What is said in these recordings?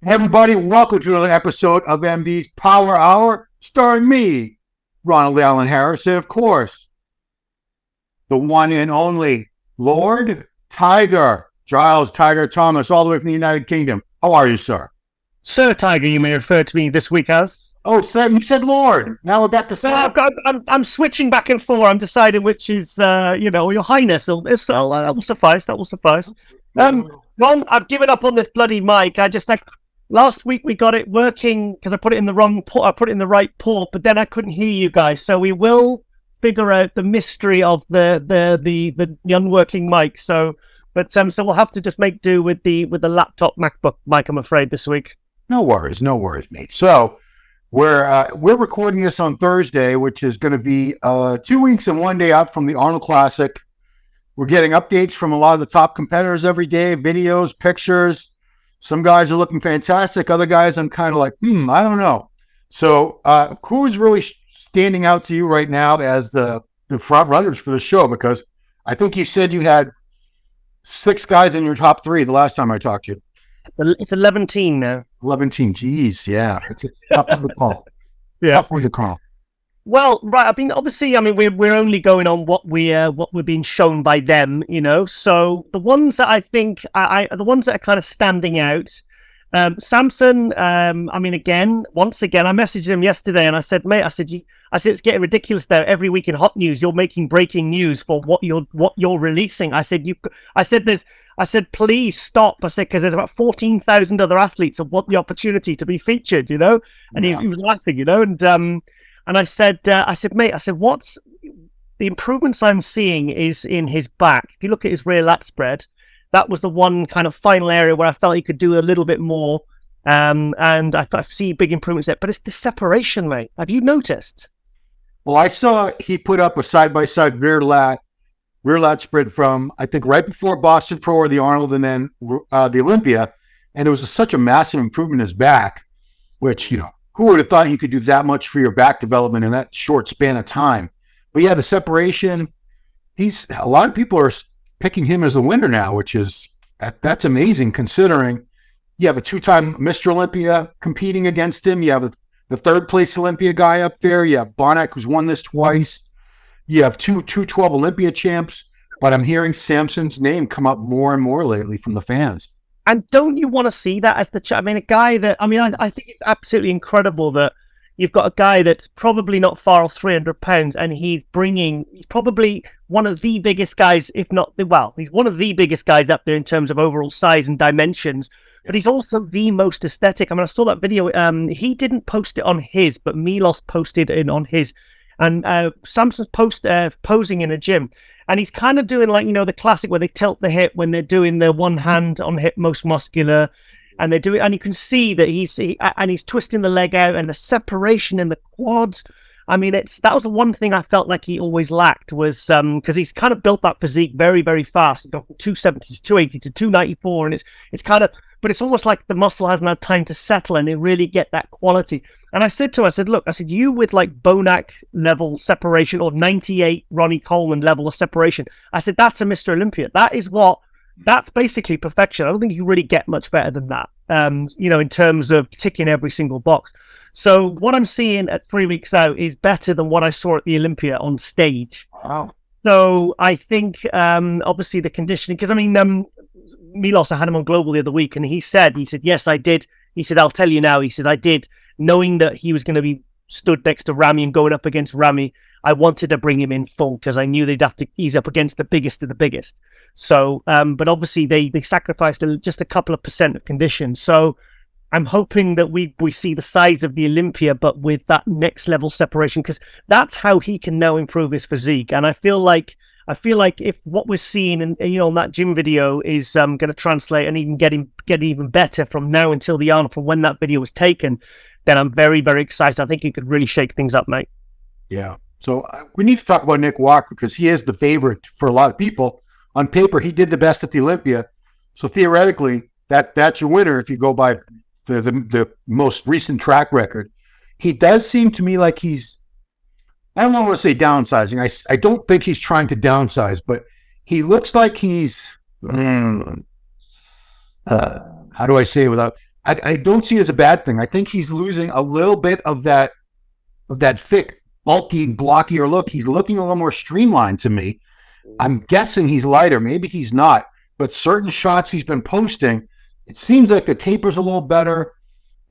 Hey everybody, welcome to another episode of MD's Power Hour, starring me, Ronald Allen Harris, and of course, the one and only Lord Tiger, Giles Tiger Thomas, all the way from the United Kingdom. How are you, sir? Sir Tiger, you may refer to me this week as. Oh, sir, you said Lord. Now we're back to sir. I'm switching back and forth. I'm deciding which is, Your Highness. That will suffice. That will suffice. Ron, I've given up on this bloody mic. Last week we got it working because I put it in the wrong port. I put it in the right port, but then I couldn't hear you guys. So we will figure out the mystery of the unworking mic. So we'll have to just make do with the laptop MacBook mic, I'm afraid, this week. No worries, mate. So we're recording this on Thursday, which is going to be 2 weeks and 1 day out from the Arnold Classic. We're getting updates from a lot of the top competitors every day, videos, pictures. Some guys are looking fantastic. Other guys, I'm kind of like, I don't know. So who is really standing out to you right now as the front runners for the show? Because I think you said you had 6 guys in your top 3 the last time I talked to you. It's 11 now. 11, geez, yeah. It's tough to call. Yeah. Tough to call. Well, right. We're only going on what we're being shown by them, So the ones that I think the ones that are kind of standing out, Samson. Once again, I messaged him yesterday and I said, mate, I said it's getting ridiculous now. Every week in Hot News, you're making breaking news for what you're releasing. I said, please stop. I said, because there's about 14,000 other athletes that want the opportunity to be featured, And he was laughing, And I said, mate, what's the improvements I'm seeing is in his back. If you look at his rear lat spread, that was the one kind of final area where I felt he could do a little bit more. And I see big improvements there. But it's the separation, mate. Have you noticed? Well, I saw he put up a side-by-side rear lat spread from, I think, right before Boston Pro or the Arnold and then the Olympia. And it was such a massive improvement in his back, which, who would have thought you could do that much for your back development in that short span of time? But yeah, the separation, a lot of people are picking him as a winner now, which is, that's amazing considering you have a 2-time Mr. Olympia competing against him. You have the 3rd place Olympia guy up there. You have Bonac, who's won this twice. You have 212 Olympia champs, but I'm hearing Samson's name come up more and more lately from the fans. And don't you want to see that as a guy that, I think it's absolutely incredible that you've got a guy that's probably not far off 300 pounds and he's probably one of the biggest guys, if not, he's one of the biggest guys up there in terms of overall size and dimensions, but he's also the most aesthetic. I saw that video. He didn't post it on his, but Milos posted it on his. And Samson's posing in a gym. And he's kind of doing the classic where they tilt the hip when they're doing the one hand on hip most muscular, and they do it, and you can see that he's twisting the leg out and the separation in the quads. That was the one thing I felt like he always lacked was because he's kind of built that physique very, very fast. He's gone from 270 to 280 to 294, and it's kind of, but it's almost like the muscle hasn't had time to settle and they really get that quality. And I said to him, look, you with Bonac level separation or 98 Ronnie Coleman level of separation, I said, that's a Mr. Olympia. That's basically perfection. I don't think you really get much better than that, in terms of ticking every single box. So what I'm seeing at 3 weeks out is better than what I saw at the Olympia on stage. Wow. So I think, obviously the conditioning, because Milos, I had him on Global the other week and he said, yes, I did. He said, I'll tell you now. He said, I did. Knowing that he was going to be stood next to Ramy and going up against Ramy, I wanted to bring him in full because I knew they'd have to ease up against the biggest of the biggest. So, but obviously they sacrificed just a couple of % of condition. So I'm hoping that we see the size of the Olympia, but with that next level separation, because that's how he can now improve his physique. And I feel like if what we're seeing in that gym video is going to translate and even get even better from now until the Arnold, from when that video was taken, then I'm very, very excited. I think he could really shake things up, mate. Yeah. So we need to talk about Nick Walker because he is the favorite for a lot of people. On paper, he did the best at the Olympia. So theoretically, that's your winner if you go by the most recent track record. He does seem to me like he's, I don't want to say downsizing. I don't think he's trying to downsize, but he looks like he's, how do I say it without, I don't see it as a bad thing. I think he's losing a little bit of that thick, bulky, blockier look. He's looking a little more streamlined to me. I'm guessing he's lighter. Maybe he's not. But certain shots he's been posting, it seems like the taper's a little better.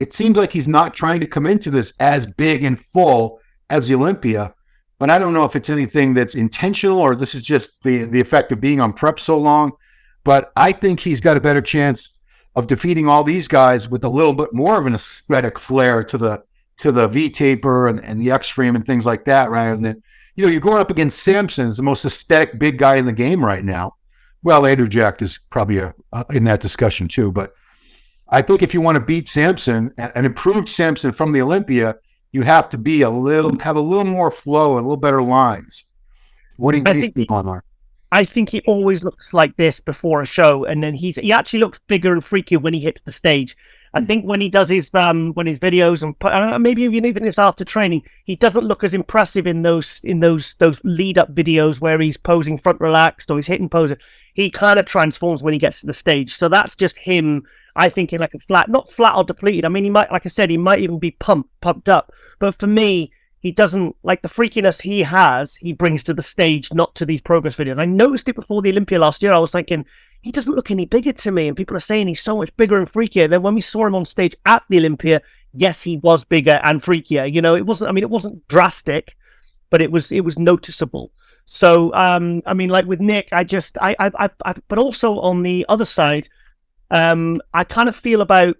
It seems like he's not trying to come into this as big and full as the Olympia. But I don't know if it's anything that's intentional or this is just the effect of being on prep so long. But I think he's got a better chance of defeating all these guys with a little bit more of an aesthetic flair to the V taper and the X frame and things like that, rather than, you're going up against Samson, the most aesthetic big guy in the game right now. Well, Andrew Jack is probably in that discussion too, but I think if you want to beat Samson, an improved Samson from the Olympia, you have to have a little more flow and a little better lines. What do you think on Mark? I think he always looks like this before a show, and then he actually looks bigger and freakier when he hits the stage. I think when he does his videos and maybe even if it's after training, he doesn't look as impressive in those lead up videos where he's posing front relaxed or he's hitting poses. He kind of transforms when he gets to the stage. So that's just him. I think in like not flat or depleted. I mean, he might, like I said, he might even be pumped up. But for me, he doesn't like the freakiness he brings to the stage, not to these progress videos. I noticed it before the Olympia last year. I was thinking, he doesn't look any bigger to me. And people are saying he's so much bigger and freakier. Then when we saw him on stage at the Olympia, yes, he was bigger and freakier. It wasn't drastic, but it was noticeable. So, like with Nick, but also on the other side, I kind of feel about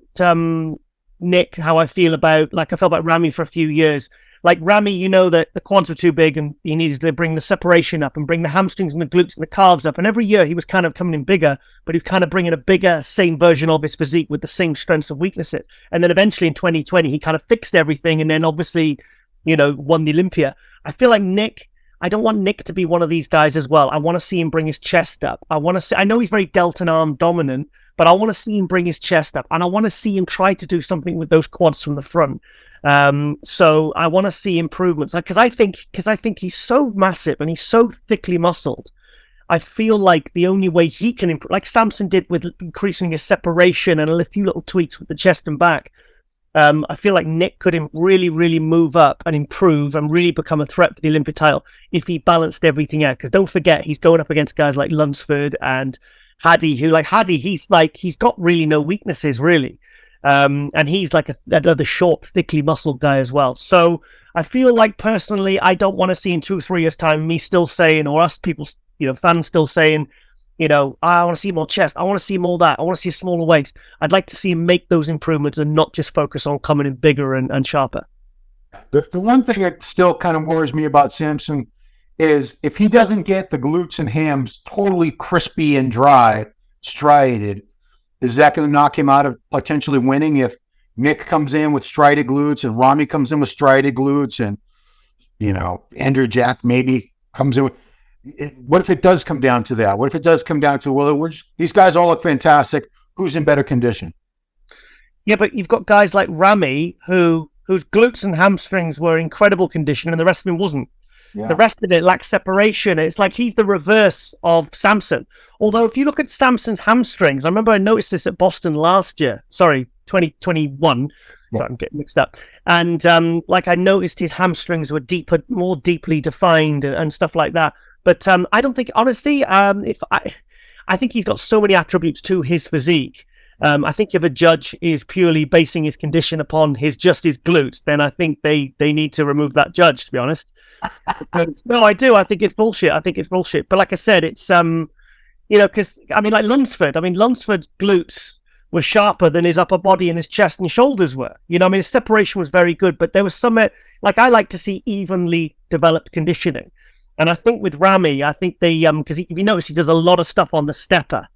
Nick how I felt about Ramy for a few years. Like Ramy, that the quads were too big and he needed to bring the separation up and bring the hamstrings and the glutes and the calves up. And every year he was kind of coming in bigger, but he was kind of bringing a bigger, same version of his physique with the same strengths and weaknesses. And then eventually in 2020, he kind of fixed everything and then obviously, won the Olympia. I feel like Nick, I don't want Nick to be one of these guys as well. I want to see him bring his chest up. I know he's very delta and arm dominant, but I want to see him bring his chest up and I want to see him try to do something with those quads from the front. So I want to see improvements because I think he's so massive and he's so thickly muscled. I feel like the only way he can improve, like Samson did with increasing his separation and a few little tweaks with the chest and back. I feel like Nick could really, really move up and improve and really become a threat for the Olympic title if he balanced everything out. Because don't forget, he's going up against guys like Lunsford and Haddy, he's got really no weaknesses, really. And he's like another short, thickly muscled guy as well. So I feel like personally, I don't want to see in 2 or 3 years' time me still saying, or us people, fans still saying, I want to see more chest. I want to see more that. I want to see smaller weights. I'd like to see him make those improvements and not just focus on coming in bigger and sharper. The one thing that still kind of worries me about Samson is if he doesn't get the glutes and hams totally crispy and dry, striated, is that going to knock him out of potentially winning if Nick comes in with striated glutes and Ramy comes in with striated glutes and, Andrew Jack maybe comes in with... What if it does come down to that? What if it does come down to, these guys all look fantastic. Who's in better condition? Yeah, but you've got guys like Ramy whose glutes and hamstrings were in incredible condition and the rest of him wasn't. Yeah. The rest of it lacks separation. It's like he's the reverse of Samson. Although if you look at Samson's hamstrings, I remember I noticed this at Boston last year. Sorry, 2021. Yeah. Sorry, I'm getting mixed up. And I noticed his hamstrings were more deeply defined and stuff like that. But I don't think, honestly, I think he's got so many attributes to his physique. I think if a judge is purely basing his condition upon his glutes, then I think they need to remove that judge, to be honest. No, I do. I think it's bullshit. But like I said, it's because like Lunsford's glutes were sharper than his upper body and his chest and shoulders were. His separation was very good, but there was some I like to see evenly developed conditioning. And I think with Ramy, they because if you notice, he does a lot of stuff on the stepper,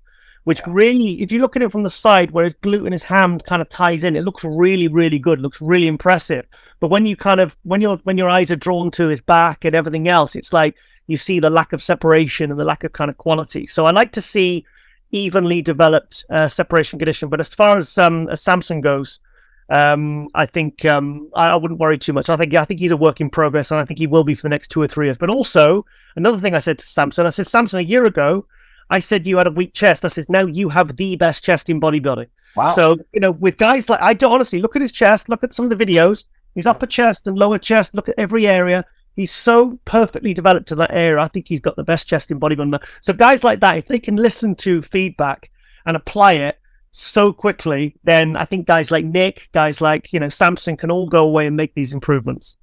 which really, if you look at it from the side where his glute and his ham kind of ties in, it looks really, really good. It looks really impressive. But when you when your eyes are drawn to his back and everything else, it's like you see the lack of separation and the lack of kind of quality. So I like to see evenly developed separation condition. But as far as Samson goes, I think I wouldn't worry too much. I think he's a work in progress, and I think he will be for the next 2 or 3 years. But also, another thing I said to Samson, Samson, a year ago, I said you had a weak chest. I said, now you have the best chest in bodybuilding. Wow. So, with guys like, I don't honestly look at his chest, look at some of the videos, his upper chest and lower chest, look at every area. He's so perfectly developed to that area. I think he's got the best chest in bodybuilding. So guys like that, if they can listen to feedback and apply it so quickly, then I think guys like Nick, guys like, Samson can all go away and make these improvements.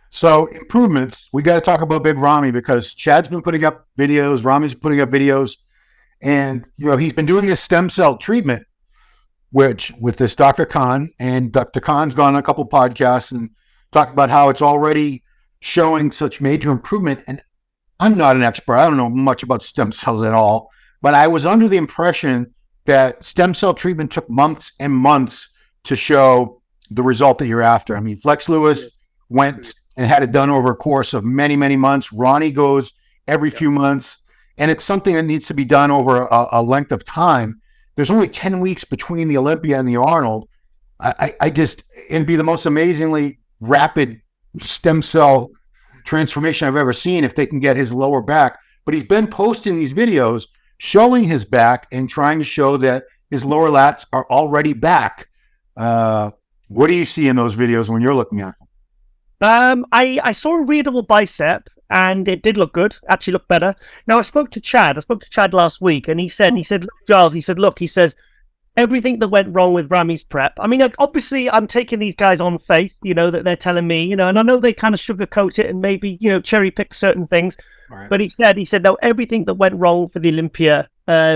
So improvements, we got to talk about Big Ramy, because Chad's been putting up videos, Ramy's putting up videos, and he's been doing this stem cell treatment, which with this Dr. Khan, and Dr. Khan's gone on a couple podcasts and talked about how it's already showing such major improvement. And I'm not an expert. I don't know much about stem cells at all, but I was under the impression that stem cell treatment took months and months to show the result that you're after. I mean, Flex Lewis went and had it done over a course of many, many months. Ronnie goes every few months, and it's something that needs to be done over a length of time. There's only 10 weeks between the Olympia and the Arnold. It'd be the most amazingly rapid stem cell transformation I've ever seen if they can get his lower back. But he's been posting these videos showing his back and trying to show that his lower lats are already back. What do you see in those videos when you're looking at them? I saw a readable bicep, and it did look good. Actually, looked better. Now I spoke to Chad last week, and he said, look, Giles, he says everything that went wrong with Ramy's prep. I mean, obviously, I'm taking these guys on faith, that they're telling me, and I know they kind of sugarcoat it and maybe, cherry pick certain things. Right. But he said, no, everything that went wrong for the Olympia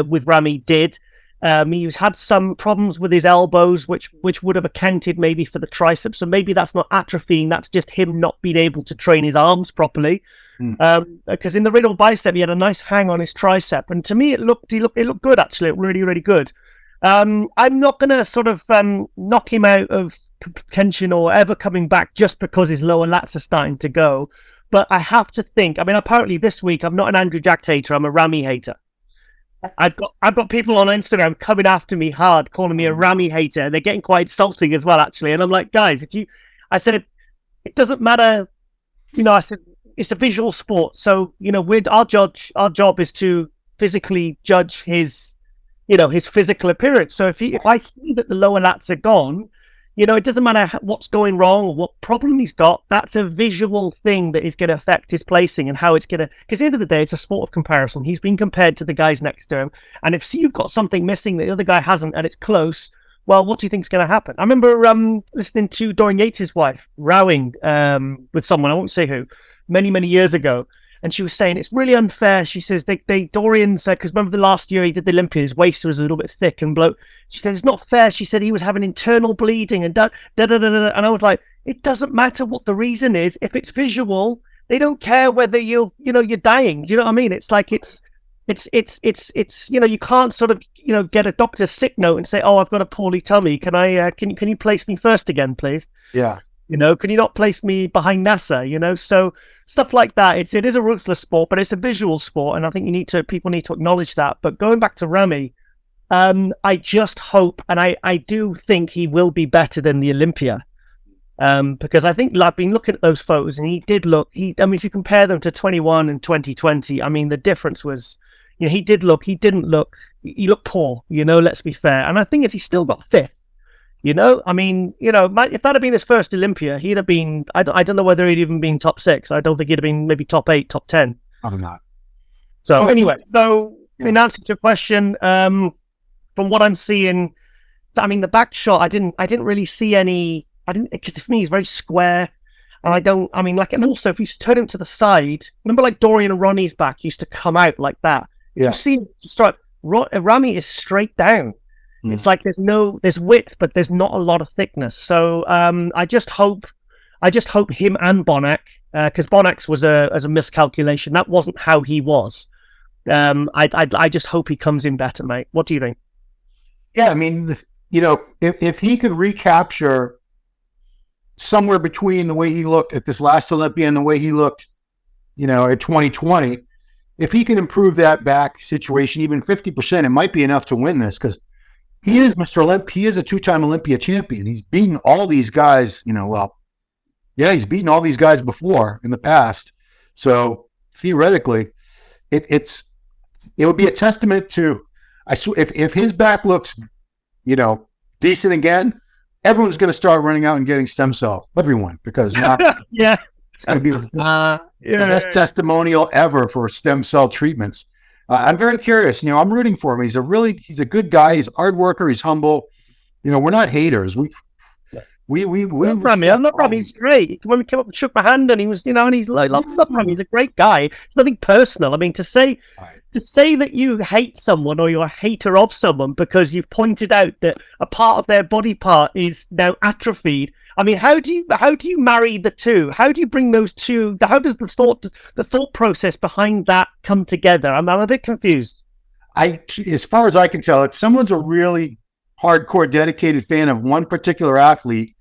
with Ramy did. He's had some problems with his elbows, which would have accounted maybe for the triceps. So maybe that's not atrophying. That's just him not being able to train his arms properly. Because in the readable bicep, he had a nice hang on his tricep. And to me, it looked good, actually. It really, really good. I'm not going to sort of knock him out of contention or ever coming back just because his lower lats are starting to go. But I have to think, apparently this week, I'm not an Andrew Jack hater, I'm a Ramy hater. I've got people on Instagram coming after me hard, calling me a Ramy hater, and they're getting quite insulting as well, actually. And I'm like, guys, I said, it doesn't matter, I said, it's a visual sport. So, our job is to physically judge his physical appearance. So if I see that the lower lats are gone, it doesn't matter what's going wrong or what problem he's got. That's a visual thing that is going to affect his placing and how it's going to... Because at the end of the day, it's a sport of comparison. He's been compared to the guys next to him. And if you've got something missing that the other guy hasn't and it's close, well, what do you think is going to happen? I remember listening to Dorian Yates' wife rowing with someone, I won't say who, many, many years ago. And she was saying, it's really unfair. She says, Dorian said, because remember the last year he did the Olympia, his waist was a little bit thick and bloat. She said, it's not fair. She said he was having internal bleeding and And I was like, it doesn't matter what the reason is. If it's visual, they don't care whether you're dying. Do you know what I mean? It's like, it's you can't sort of, get a doctor's sick note and say, oh, I've got a poorly tummy. Can you place me first again, please? Yeah. Can you not place me behind NASA? So stuff like that. It is a ruthless sport, but it's a visual sport, and I think people need to acknowledge that. But going back to Ramy, I just hope, and I do think he will be better than the Olympia, because I think I've been looking at those photos, and he did look. If you compare them to 21 and 2020, the difference was, he looked poor. Let's be fair, and I think he still got fifth. If that had been his first Olympia, he'd have been, I don't know whether he'd even been top 6. I don't think he'd have been maybe top 8, top 10. Probably not. So anyway, in answer to your question, from what I'm seeing, the back shot, I didn't really see any, because for me, he's very square. And and also if you turn him to the side, remember like Dorian and Ronnie's back used to come out like that. Yeah. You see, Ramy is straight down. It's like there's width, but there's not a lot of thickness. So I just hope him and Bonac, because Bonac's was a miscalculation. That wasn't how he was. I just hope he comes in better, mate. What do you think? Yeah, if he could recapture somewhere between the way he looked at this last Olympia and the way he looked, at 2020, if he can improve that back situation even 50%, it might be enough to win this, because he is Mr. Olympia. He is a 2-time Olympia champion. He's beaten all these guys, he's beaten all these guys before in the past. So theoretically, it would be a testament to, if his back looks, decent again, everyone's going to start running out and getting stem cells. Everyone, because now yeah, it's going to be the best testimonial ever for stem cell treatments. I'm very curious. I'm rooting for him. He's a good guy. He's a hard worker. He's humble. We're not haters. We I'm not Rami. He's great. When we came up and shook my hand, and he was, and he's like, love Rami. He's a great guy. It's nothing personal. I mean, to say that you hate someone or you're a hater of someone because you've pointed out that a part of their body part is now atrophied. I mean, how do you marry the two? How do you bring those two? How does the thought process behind that come together? I'm a bit confused. As far as I can tell, if someone's a really hardcore, dedicated fan of one particular athlete,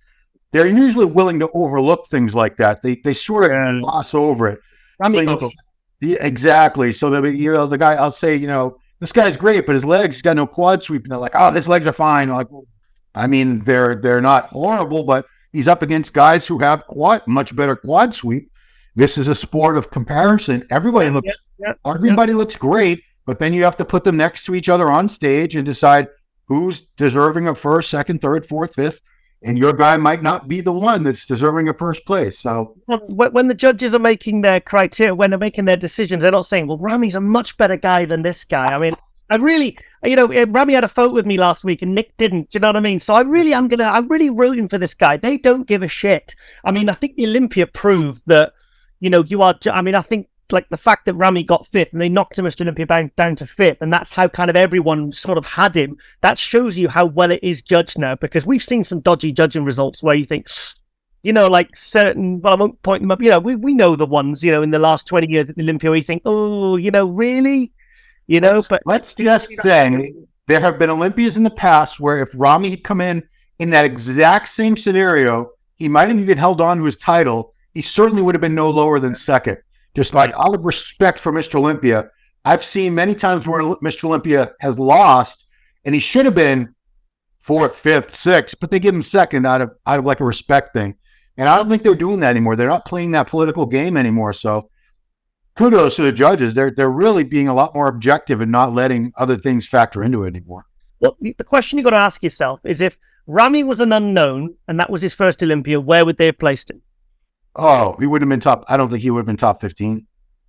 they're usually willing to overlook things like that. They sort of gloss over it. Exactly. So the guy, I'll say, this guy's great, but his legs, he's got no quad sweep. And they're like, oh, his legs are fine. I'm like, well, I mean, they're not horrible, but he's up against guys who have much better quad sweep. This is a sport of comparison. Everybody looks great, but then you have to put them next to each other on stage and decide who's deserving of first, second, third, fourth, fifth. And your guy might not be the one that's deserving of first place. So when the judges are making their criteria, when they're making their decisions, they're not saying, well, Rami's a much better guy than this guy. I mean, Rami had a photo with me last week and Nick didn't. Do you know what I mean? So I'm really rooting for this guy. They don't give a shit. I mean, I think the Olympia proved that, you are, I mean, I think like the fact that Rami got fifth and they knocked him Mr. Olympia down to fifth, and that's how kind of everyone sort of had him. That shows you how well it is judged now, because we've seen some dodgy judging results where you think, like certain, well, I won't point them up. We know the ones, in the last 20 years at the Olympia where you think, oh, really? But let's just say there have been Olympias in the past where if Rami had come in that exact same scenario, he might have even held on to his title. He certainly would have been no lower than second. Just like out of respect for Mr. Olympia, I've seen many times where Mr. Olympia has lost, and he should have been fourth, fifth, sixth, but they give him second out of like a respect thing. And I don't think they're doing that anymore. They're not playing that political game anymore. So kudos to the judges. They're really being a lot more objective and not letting other things factor into it anymore. Well, the question you got to ask yourself is, if Rami was an unknown and that was his first Olympia, where would they have placed him? Oh, he wouldn't have been top. I don't think he would have been top 15.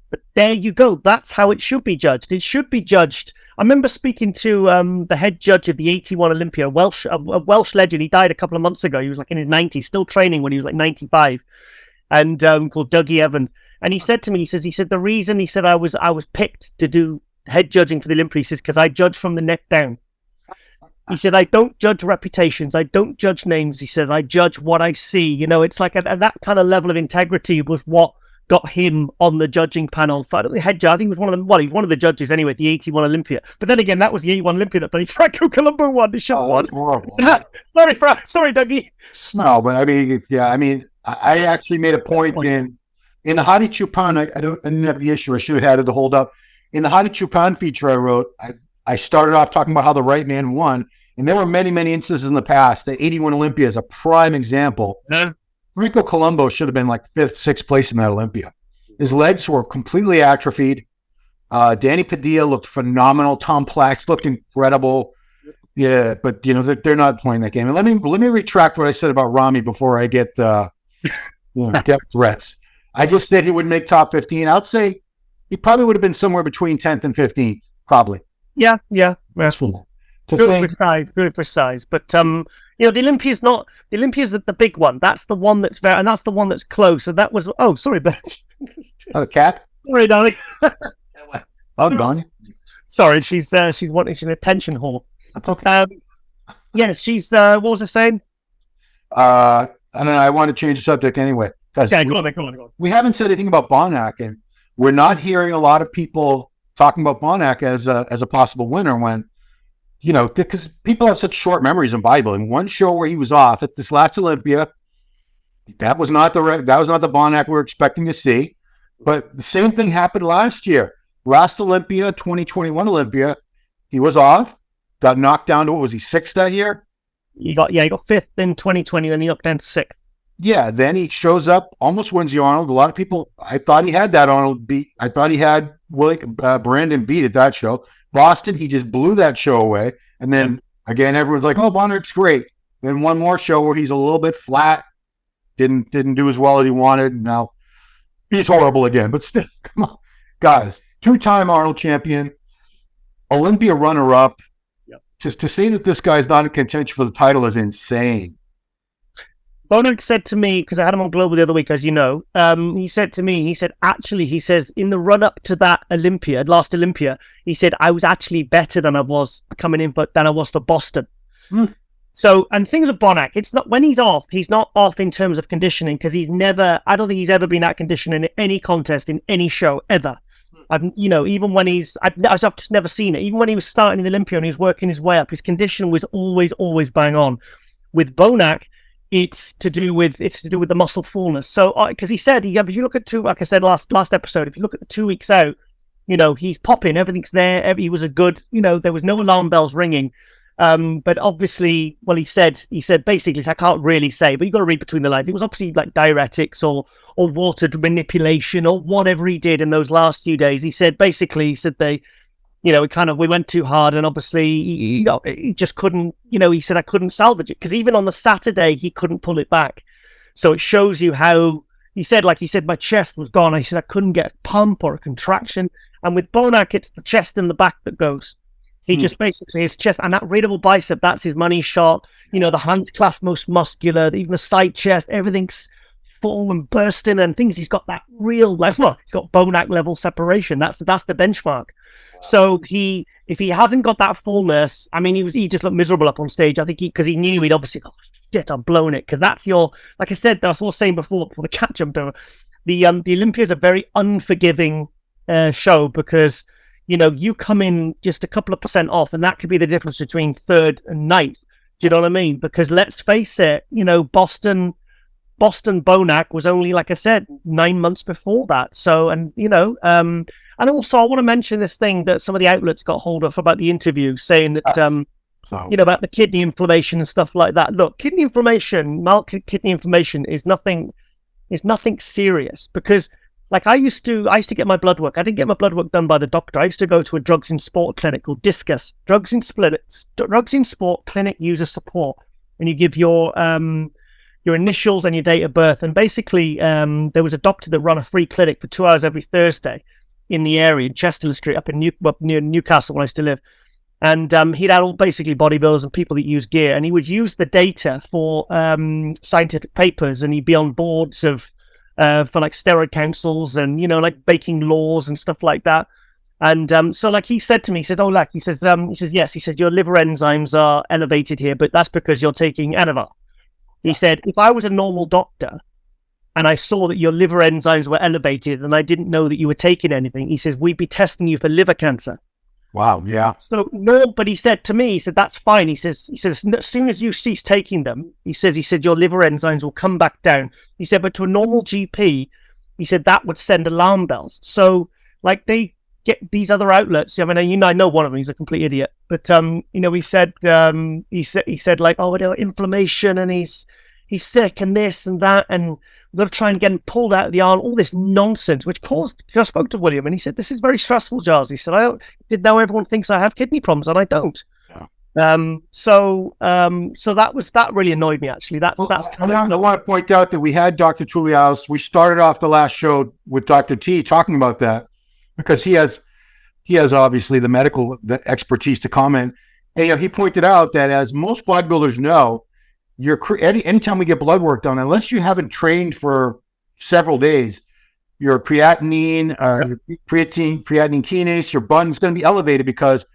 But there you go. That's how it should be judged. It should be judged. I remember speaking to the head judge of the 81 Olympia, a Welsh legend. He died a couple of months ago. He was like in his 90s, still training when he was like 95, and called Dougie Evans. And he said to me, he said the reason, he said I was picked to do head judging for the Olympia, he says, because I judge from the neck down. He said, I don't judge reputations. I don't judge names. He said, I judge what I see. It's like that kind of level of integrity was what got him on the judging panel. For the head judge, I think he was one of them. Well, he was one of the judges anyway at the 81 Olympia. But then again, that was the 81 Olympia that Franco Colombo won. He should have won. Horrible. Sorry, Dougie. No, but I actually made a point in the Hadi Chupan. I didn't have the issue. I should have had it to hold up. In the Hadi Chupan feature I wrote, I started off talking about how the right man won. And there were many, many instances in the past. The 81 Olympia is a prime example. Yeah. Franco Colombo should have been like fifth, sixth place in that Olympia. His legs were completely atrophied. Danny Padilla looked phenomenal. Tom Plax looked incredible. Yeah, but they're not playing that game. And let me retract what I said about Rami before I get death threats. I just said he would make top 15. I'd say he probably would have been somewhere between 10th and 15th, probably. Yeah. That's full. Very precise. But the Olympia's the big one. That's the one that's and that's the one that's close. So that was. Oh, sorry, Ben. Oh, cat. Sorry, darling. Oh, gone. Sorry, she's wanting an attention whore. That's okay. Yes, she's. What was I saying? I don't know. I want to change the subject anyway. Okay, go on. We haven't said anything about Bonac, and we're not hearing a lot of people talking about Bonac as a possible winner when. Because people have such short memories in bodybuilding. One show where he was off at this last Olympia, that was not the Bonac we were expecting to see. But the same thing happened last year. Last Olympia, 2021 Olympia, he was off, got knocked down to, what was he, sixth that year? He got fifth in 2020, then he knocked down to sixth. Yeah, then he shows up, almost wins the Arnold. A lot of people, I thought he had that Arnold beat. I thought he had Brandon beat at that show. Boston, he just blew that show away. And then Again, everyone's like, oh, Bonner's great. Then one more show where he's a little bit flat, didn't do as well as he wanted. Now he's horrible again. But still, come on, guys, 2-time Arnold champion, Olympia runner-up. Yep. Just to say that this guy's not in contention for the title is insane. Bonac said to me, because I had him on Global the other week, as you know, he said to me, he said, in the run-up to that last Olympia, he said, I was actually better than I was coming in, but than I was for Boston. So, and thing with Bonac, it's not, when he's not off in terms of conditioning, because I don't think he's ever been out conditioning in any contest, in any show, ever. Even when I've just never seen it. Even when he was starting in the Olympia and he was working his way up, his condition was always bang on. With Bonac, it's to do with the muscle fullness. So, because he said, if you look at like I said last episode, if you look at the 2 weeks out, he's popping, everything's there. He was a good, there was no alarm bells ringing. But obviously, well, he said basically, I can't really say, but you've got to read between the lines. It was obviously like diuretics or water manipulation or whatever he did in those last few days. He said they, we went too hard, and obviously, he just couldn't, he said I couldn't salvage it, because even on the Saturday, he couldn't pull it back. So it shows you how, he said, my chest was gone. I said I couldn't get a pump or a contraction. And with Bonac, it's the chest and the back that goes. He just basically, his chest and that readable bicep, that's his money shot. The hand clasp most muscular, even the side chest, everything's full and bursting, and things. He's got that real, he's got Bonac level separation. That's the benchmark. So if he hasn't got that fullness, I mean, he just looked miserable up on stage. I think because he knew he'd obviously, shit, I've blown it. Because that's like I said, that's what I was saying before the cat jumped over. The Olympia is a very unforgiving show, because you come in just a couple of % off, and that could be the difference between third and ninth. Do you know what I mean? Because let's face it, Boston Bonac was only, like I said, 9 months before that. So, and also I want to mention this thing that some of the outlets got hold of about the interview, saying that, about the kidney inflammation and stuff like that. Look, mild kidney inflammation is nothing serious, because like I used to get my blood work. I didn't get my blood work done by the doctor. I used to go to a drugs in sport clinic called Discus. Drugs in sport clinic user support, and you give your initials and your date of birth. And basically, there was a doctor that ran a free clinic for 2 hours every Thursday in the area in Chester Street, up near Newcastle, where I used to live. And he'd had all basically bodybuilders and people that use gear, and he would use the data for scientific papers, and he'd be on boards of for like steroid councils and like baking laws and stuff like that. And so like he said to me, he said, yes, he said your liver enzymes are elevated here, but that's because you're taking Anavar. He said, if I was a normal doctor and I saw that your liver enzymes were elevated and I didn't know that you were taking anything, he says, we'd be testing you for liver cancer. Wow, yeah. So no, but he said to me, he said, that's fine. He says, as soon as you cease taking them, he said, your liver enzymes will come back down. He said, but to a normal GP, he said, that would send alarm bells. So like they get these other outlets. I mean, I know one of them, he's a complete idiot, but he said like, oh, inflammation, and he's sick and this and that, and we've got to try and get him pulled out of the arm, all this nonsense, which caused, I spoke to William and he said, this is very stressful, Giles. He said, now everyone thinks I have kidney problems and I don't. Yeah. So that really annoyed me, actually. I want to point out that we had Dr. Truliaus. We started off the last show with Dr. T talking about that, because he has obviously the expertise to comment. And he pointed out that, as most bodybuilders know, anytime we get blood work done, unless you haven't trained for several days, your creatinine, your creatine kinase, your bun is going to be elevated, because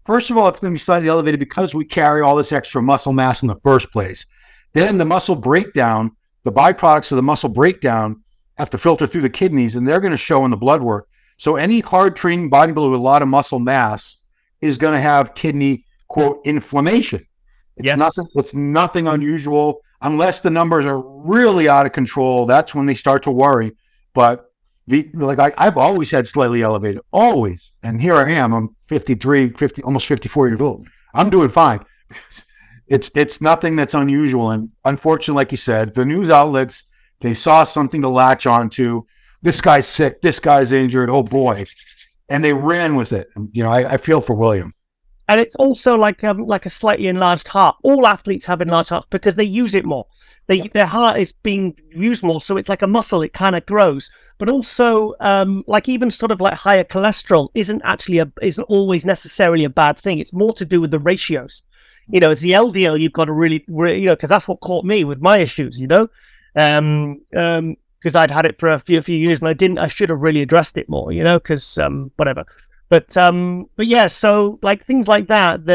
first of all, it's going to be slightly elevated because we carry all this extra muscle mass in the first place. Then the muscle breakdown, the byproducts of the muscle breakdown have to filter through the kidneys, and they're going to show in the blood work. So any hard training bodybuilder with a lot of muscle mass is going to have kidney, quote, inflammation. It's nothing unusual, unless the numbers are really out of control. That's when they start to worry. But I've always had slightly elevated, always. And here I am. I'm 53, almost 54 years old. I'm doing fine. It's nothing that's unusual. And unfortunately, like you said, the news outlets, they saw something to latch onto. This guy's sick. This guy's injured. Oh boy. And they ran with it. I feel for William. And it's also like a slightly enlarged heart. All athletes have enlarged hearts because they use it more. Their heart is being used more, so it's like a muscle. It kind of grows. But also, like even sort of like higher cholesterol isn't always necessarily a bad thing. It's more to do with the ratios. It's the LDL you've got to really because that's what caught me with my issues. Because I'd had it for a few years and I should have really addressed it more. Because whatever. But yeah, so like things like that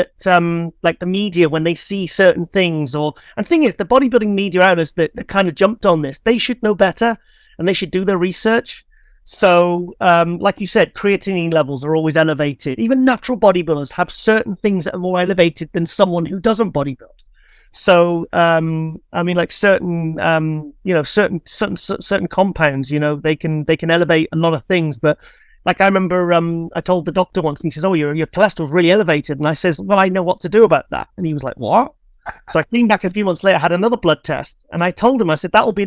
like the media, when they see certain things, and thing is, the bodybuilding media outlets that kind of jumped on this, they should know better and they should do their research. So like you said, creatinine levels are always elevated. Even natural bodybuilders have certain things that are more elevated than someone who doesn't bodybuild. So I mean, like certain certain compounds, they can elevate a lot of things, but like I remember, I told the doctor once, and he says, "Oh, your cholesterol's really elevated." And I says, "Well, I know what to do about that." And he was like, "What?" So I came back a few months later, had another blood test, and I told him, I said, "That'll be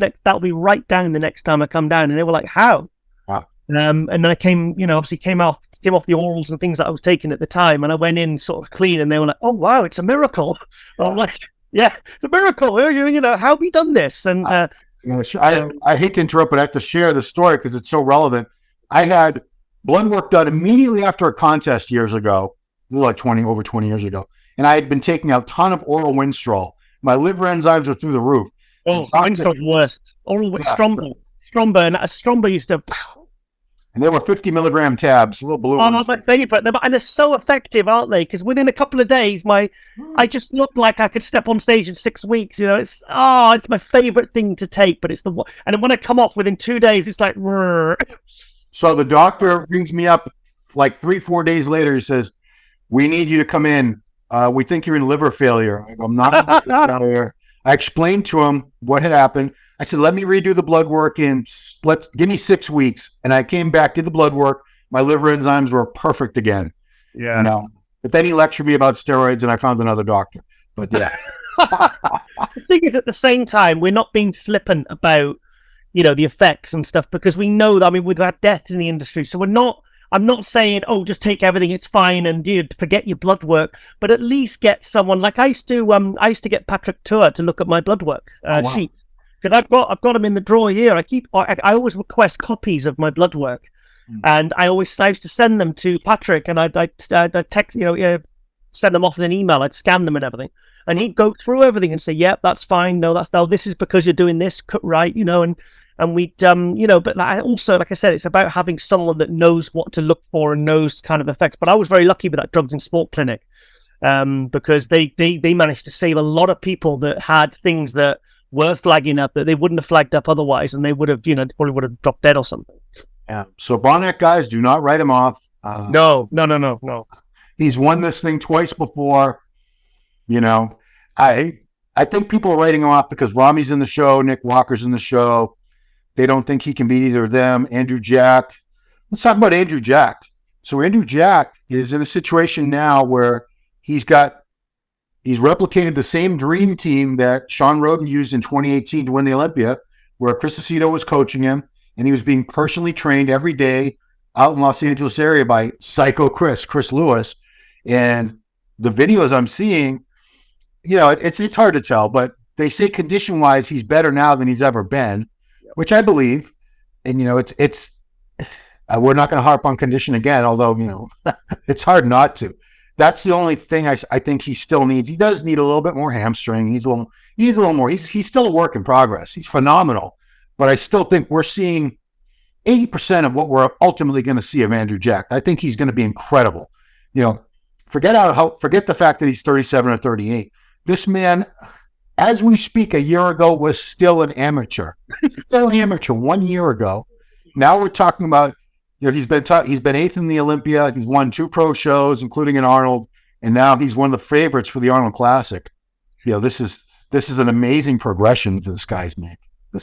right down the next time I come down." And they were like, "How?" Wow. And then I came, obviously came off the orals and things that I was taking at the time, and I went in sort of clean, and they were like, "Oh wow, it's a miracle." I'm like, "Yeah, it's a miracle. How have you done this?" And I hate to interrupt, but I have to share the story because it's so relevant. I had blood work done immediately after a contest years ago, like over 20 years ago. And I had been taking a ton of oral Winstrol. My liver enzymes were through the roof. Oh, Winstrol's worst. Oral Strombo. And Strombo used to... And they were 50 milligram tabs, little blue ones. Oh, my favorite. And they're so effective, aren't they? Because within a couple of days, I just looked like I could step on stage in 6 weeks. It's my favorite thing to take, but it's and then when I come off within 2 days, it's like... So the doctor rings me up like 3-4 days later. He says, "We need you to come in. We think you're in liver failure." I go, "I'm not failure." I explained to him what had happened. I said, "Let me redo the blood work and give me 6 weeks." And I came back, did the blood work. My liver enzymes were perfect again. Yeah. But then he lectured me about steroids and I found another doctor. But yeah. The thing is, at the same time, we're not being flippant about the effects and stuff, because we know that, we've had death in the industry. So I'm not saying, oh, just take everything, it's fine, and forget your blood work, but at least get someone, like I used to get Patrick Tour to look at my blood work sheet. Because I've got them in the drawer here. I always request copies of my blood work. And I used to send them to Patrick, and I'd text, send them off in an email. I'd scan them and everything. And he'd go through everything and say, "Yep, that's fine. No, this is because you're doing this, right?" And we'd, but also, like I said, it's about having someone that knows what to look for and knows kind of effects. But I was very lucky with that drugs and sport clinic, because they managed to save a lot of people that had things that were flagging up that they wouldn't have flagged up otherwise, and they would have, probably would have dropped dead or something. Yeah. So Bonnet guys, do not write him off. No. He's won this thing twice before. I think people are writing him off because Rami's in the show, Nick Walker's in the show. They don't think he can beat either of them. Andrew Jack. Let's talk about Andrew Jack. So Andrew Jack is in a situation now where he's replicated the same dream team that Sean Roden used in 2018 to win the Olympia, where Chris Aceto was coaching him, and he was being personally trained every day out in Los Angeles area by Psycho Chris Lewis. And the videos I'm seeing, it's hard to tell, but they say condition-wise, he's better now than he's ever been, which I believe. And, it's we're not going to harp on condition again, although, it's hard not to. That's the only thing I think he still needs. He does need a little bit more hamstring. He needs a little more. He's still a work in progress. He's phenomenal. But I still think we're seeing 80% of what we're ultimately going to see of Andrew Jack. I think he's going to be incredible. Forget the fact that he's 37 or 38. This man, as we speak, a year ago was still an amateur. Still an amateur 1 year ago. Now we're talking about, he's been 8th in the Olympia. He's won 2 pro shows, including an Arnold, and now he's one of the favorites for the Arnold Classic. This is an amazing progression that this guy's made.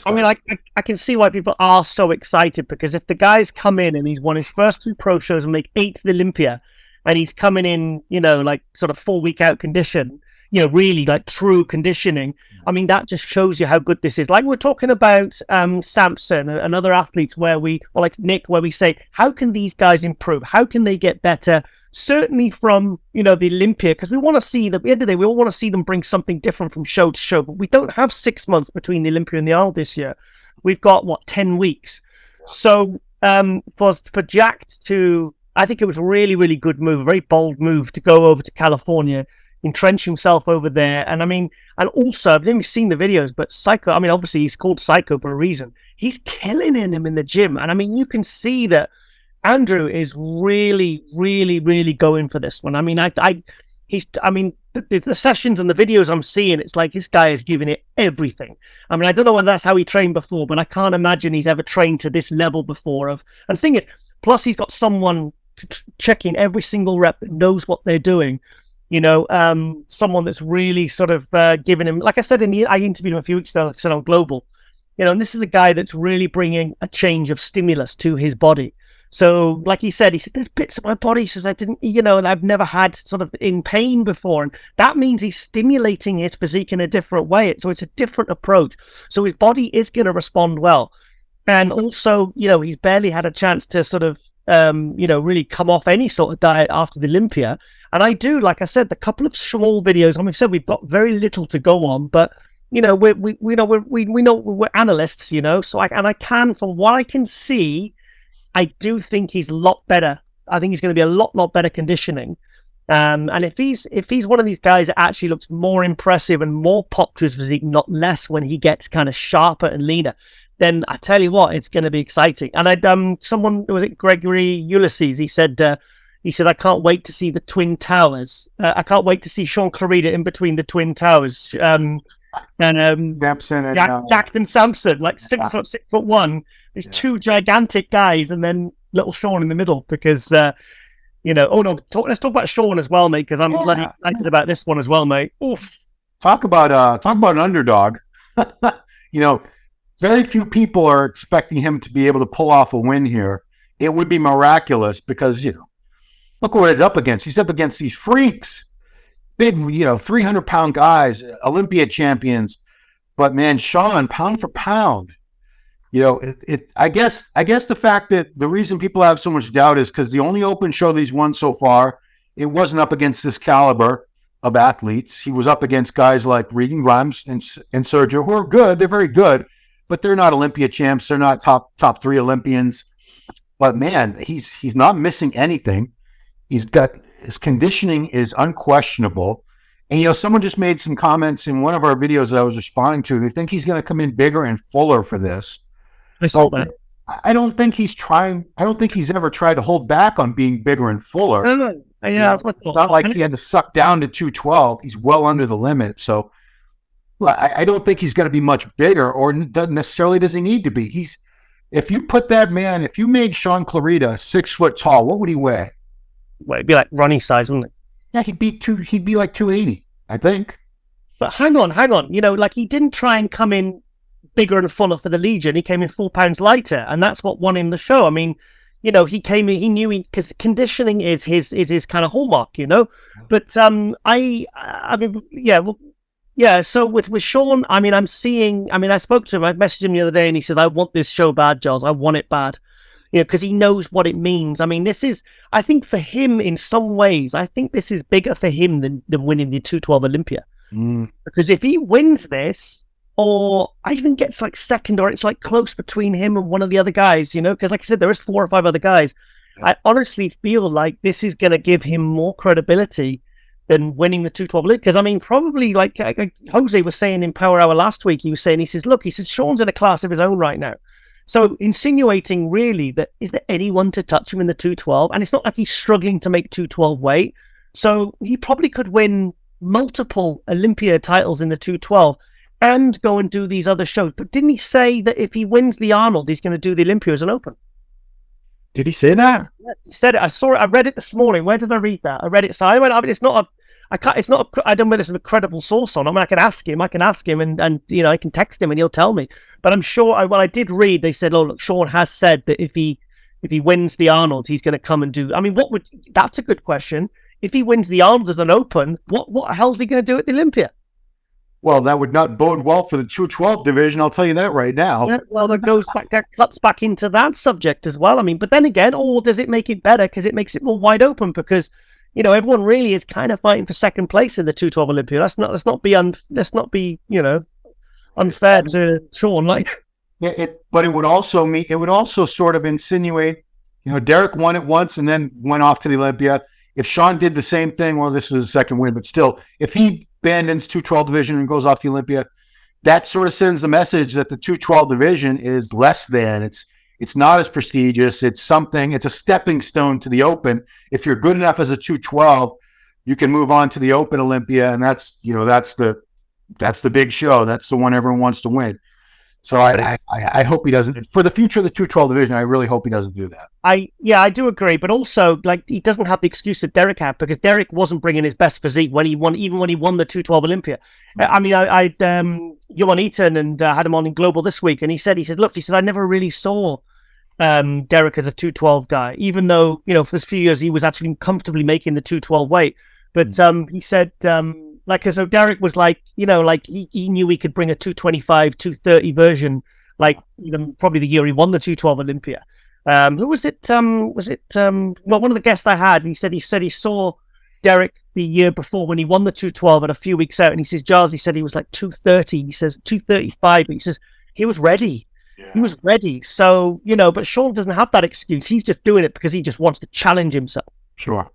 I can see why people are so excited, because if the guy's come in and he's won his first 2 pro shows and make 8th at the Olympia, and he's coming in, like sort of 4 week out condition, really like true conditioning. That just shows you how good this is. Like we're talking about Samson and other athletes like Nick, where we say, how can these guys improve? How can they get better certainly from, the Olympia, because we want to see that at the end of the day, we all want to see them bring something different from show to show, but we don't have 6 months between the Olympia and the Arnold this year. We've got 10 weeks. So for Jack to, I think it was a really, really good move, a very bold move to go over to California, entrench himself over there. And and also, I've never seen the videos, but Psycho, obviously he's called Psycho for a reason. He's killing him in the gym. And you can see that Andrew is really, really, really going for this one. The sessions and the videos I'm seeing, it's like this guy is giving it everything. I don't know whether that's how he trained before, but I can't imagine he's ever trained to this level before. And the thing is, plus he's got someone checking every single rep that knows what they're doing. Someone that's really sort of giving him, like I said, I interviewed him a few weeks ago, like I said, on Global, and this is a guy that's really bringing a change of stimulus to his body. So, like he said, there's bits of my body, he says, I didn't, and I've never had sort of in pain before. And that means he's stimulating his physique in a different way. So it's a different approach. So his body is going to respond well. And also, he's barely had a chance to sort of, really come off any sort of diet after the Olympia. And I do, like I said, the couple of small videos, I said we've got very little to go on, but, we know we're analysts, so I can, from what I can see, I do think he's a lot better. I think he's going to be a lot better conditioning. And if he's one of these guys that actually looks more impressive and more pop to his physique, not less, when he gets kind of sharper and leaner, then I tell you what, it's going to be exciting. And someone, was it Gregory Ulysses? He said, I can't wait to see the Twin Towers. I can't wait to see Sean Clarida in between the Twin Towers. Sampson and Jack and Sampson, like 6'1". There's two gigantic guys, and then little Sean in the middle. Because let's talk about Sean as well, mate. Because I'm bloody excited about this one as well, mate. Oof. Talk about an underdog. Very few people are expecting him to be able to pull off a win here. It would be miraculous because look what he's up against. He's up against these freaks. Big, 300-pound guys, Olympia champions. But man, Sean, pound for pound, I guess the fact that the reason people have so much doubt is because the only open show that he's won so far, it wasn't up against this caliber of athletes. He was up against guys like Regan Grimes and Sergio, who are good. They're very good, but they're not Olympia champs. They're not top 3 Olympians. But man, he's not missing anything. His conditioning is unquestionable. And, someone just made some comments in one of our videos that I was responding to. They think he's going to come in bigger and fuller for this. I saw that. I don't think he's ever tried to hold back on being bigger and fuller. No. Yeah, it's not like he had to suck down to 212. He's well under the limit. So I don't think he's going to be much bigger, or necessarily does he need to be. If you made Sean Clarida 6 foot tall, what would he weigh? Well, it'd be like Ronnie size, wouldn't it? Yeah, he'd be like 280, I think. But hang on. He didn't try and come in bigger and fuller for the Legion. He came in 4 pounds lighter, and that's what won him the show. He came in, he knew because conditioning is his kind of hallmark, But So with Sean, I'm seeing. I spoke to him. I messaged him the other day, and he said, "I want this show bad, Giles. I want it bad." Because he knows what it means. This is, I think, for him in some ways, I think this is bigger for him than winning the 212 Olympia. Because if he wins this, or even gets like second, or it's like close between him and one of the other guys, because like I said, there is 4 or 5 other guys. I honestly feel like this is going to give him more credibility than winning the 212 Olympia. Because probably like Jose was saying in Power Hour last week, he says, Sean's in a class of his own right now. So insinuating really that is there anyone to touch him in the 212? And it's not like he's struggling to make 212 weight. So he probably could win multiple Olympia titles in the 212 and go and do these other shows. But didn't he say that if he wins the Arnold, he's going to do the Olympia as an open? Did he say that? Yeah, he said it. I saw it. I read it this morning. Where did I read that? I read it. So I went, it's not a, I can't, it's not, I don't know there's a credible source on. I can ask him and I can text him and he'll tell me. But I'm sure, I did read, they said, oh, look, Sean has said that if he wins the Arnold, he's going to come and do, that's a good question. If he wins the Arnold as an open, what the hell is he going to do at the Olympia? Well, that would not bode well for the 212 division. I'll tell you that right now. Yeah, well, that cuts back into that subject as well. I mean, but then again, or does it make it better because it makes it more wide open? Because everyone really is kind of fighting for second place in the 212 Olympia. Let's not be unfair to Sean. Like, But it would also sort of insinuate, Derek won it once and then went off to the Olympia. If Sean did the same thing, well, this was his second win, but still, if he abandons 212 division and goes off the Olympia, that sort of sends the message that the 212 division is less than. It's not as prestigious. It's a stepping stone to the Open. If you're good enough as a 212, you can move on to the Open Olympia, and that's the big show. That's the one everyone wants to win. So I hope he doesn't. For the future of the 212 division, I really hope he doesn't do that. I do agree, but also he doesn't have the excuse that Derek had, because Derek wasn't bringing his best physique even when he won the 212 Olympia. I mean, I'd Johan Eaton and had him on in Global this week, and he said, look, I never really saw Derek as a 212 guy, even though for this few years he was actually comfortably making the 212 weight. But he said. So Derek was he knew he could bring a 225, 230 version, probably the year he won the 212 Olympia. Who was it? One of the guests I had, and he said he saw Derek the year before when he won the 212 and a few weeks out, and he says, Giles, he said he was like 230, he says 235, but he says he was ready. Yeah. He was ready. So, but Sean doesn't have that excuse. He's just doing it because he just wants to challenge himself. Sure.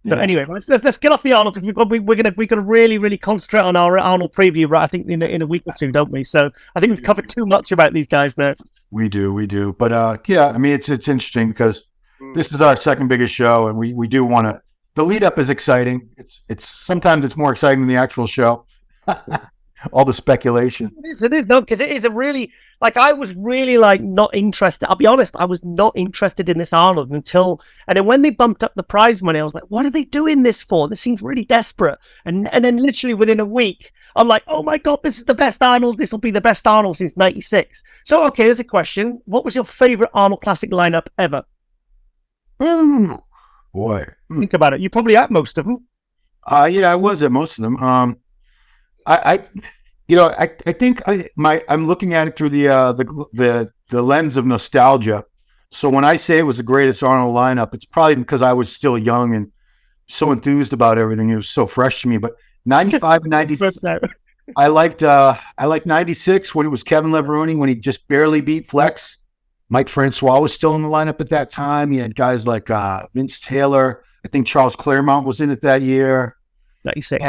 So anyway, let's get off the Arnold, because we're gonna really, really concentrate on our Arnold preview, right? I think in a week or two, don't we? So I think we've covered too much about these guys now. We do. But I mean, it's interesting because this is our second biggest show, and we do want to. The lead up is exciting. It's sometimes it's more exciting than the actual show. All the speculation. It is, no, because it is a really I was really not interested. I'll be honest, I was not interested in this Arnold and then when they bumped up the prize money, I was like, what are they doing this for? This seems really desperate. And then literally within a week, I'm like, oh my God, this is the best Arnold. This will be the best Arnold since '96. So okay, here's a question: what was your favorite Arnold Classic lineup ever? Boy, think about it. You probably at most of them. Yeah, I was at most of them. I think I'm looking at it through the lens of nostalgia. So when I say it was the greatest Arnold lineup, it's probably because I was still young and so enthused about everything. It was so fresh to me. But 95 and 96, I liked 96 when it was Kevin Leveroni, when he just barely beat Flex. Mike Francois was still in the lineup at that time. You had guys like Vince Taylor. I think Charles Claremont was in it that year. 96.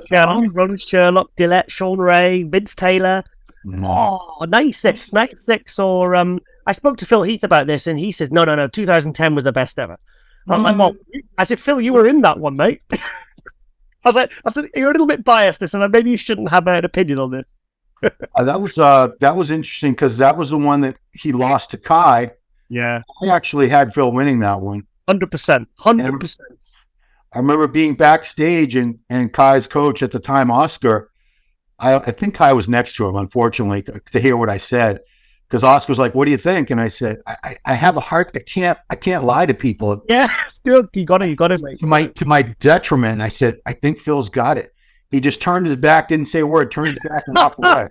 Ron Sherlock, Dillette, Sean Ray, Vince Taylor. Oh, 96. Or I spoke to Phil Heath about this, and he says, no, 2010 was the best ever. I'm like, well, I said, Phil, you were in that one, mate. I said, you're a little bit biased, and maybe you shouldn't have an opinion on this. That was interesting, because that was the one that he lost to Kai. Yeah. I actually had Phil winning that one. 100%. I remember being backstage and Kai's coach at the time, Oscar, I think Kai was next to him, unfortunately, to hear what I said, because Oscar was like, what do you think? And I said, I have a heart. I can't lie to people. Yeah, still, you got it, mate. To my detriment, I said, I think Phil's got it. He just turned his back, didn't say a word, turned his back and walked away.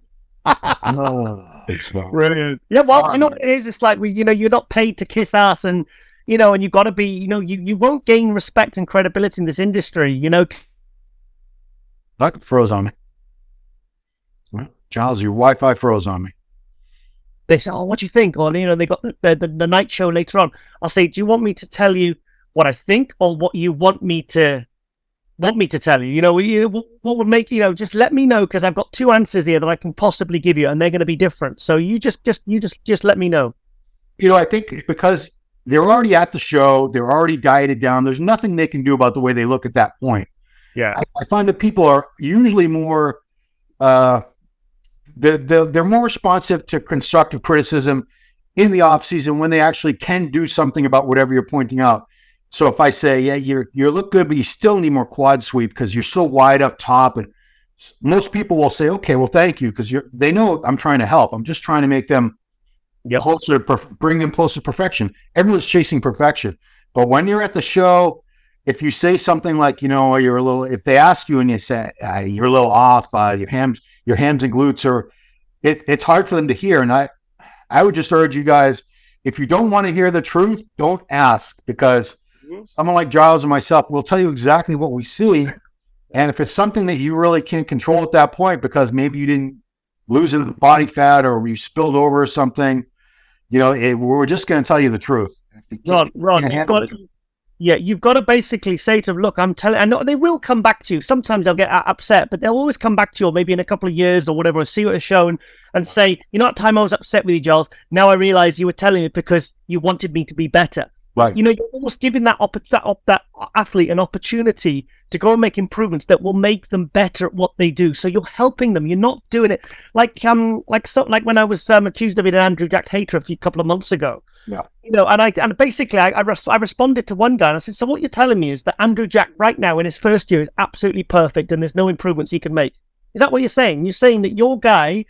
Brilliant. Yeah, well, what it is? It's like, you're not paid to kiss ass, and and you've got to be, you won't gain respect and credibility in this industry, That froze on me. Well, Giles, your Wi-Fi froze on me. They say, oh, what do you think? Or, they got the night show later on. I'll say, do you want me to tell you what I think, or what you want me to tell you? What would make, just let me know, because I've got two answers here that I can possibly give you, and they're going to be different. So you just let me know. I think because they're already at the show, they're already dieted down. There's nothing they can do about the way they look at that point. Yeah, I find that people are usually more, they're more responsive to constructive criticism in the off season when they actually can do something about whatever you're pointing out. So if I say, yeah, you look good, but you still need more quad sweep because you're so wide up top, and most people will say, okay, well, thank you, because they know I'm trying to help. I'm just trying to make them. Yep. Bring them closer to perfection. Everyone's chasing perfection, but when you're at the show, if you say something like, if they ask you and you say you're a little off, your hams, your hands and glutes are, it's hard for them to hear. And I would just urge you guys, if you don't want to hear the truth, don't ask, because someone like Giles and myself will tell you exactly what we see. And if it's something that you really can't control at that point, because maybe you didn't lose any body fat or you spilled over or something, we're just going to tell you the truth. Ron, you've got to basically say to them, look, I'm telling, I know they will come back to you. Sometimes they'll get upset, but they'll always come back to you, or maybe in a couple of years or whatever, see what it's shown and say, at time I was upset with you, Giles. Now I realize you were telling me because you wanted me to be better. Right. You're almost giving that athlete an opportunity to go and make improvements that will make them better at what they do. So you're helping them. You're not doing it like when I was accused of being an Andrew Jack hater a couple of months ago. Yeah. And basically I responded to one guy and I said, so what you're telling me is that Andrew Jack right now in his first year is absolutely perfect and there's no improvements he can make. Is that what you're saying? You're saying that your guy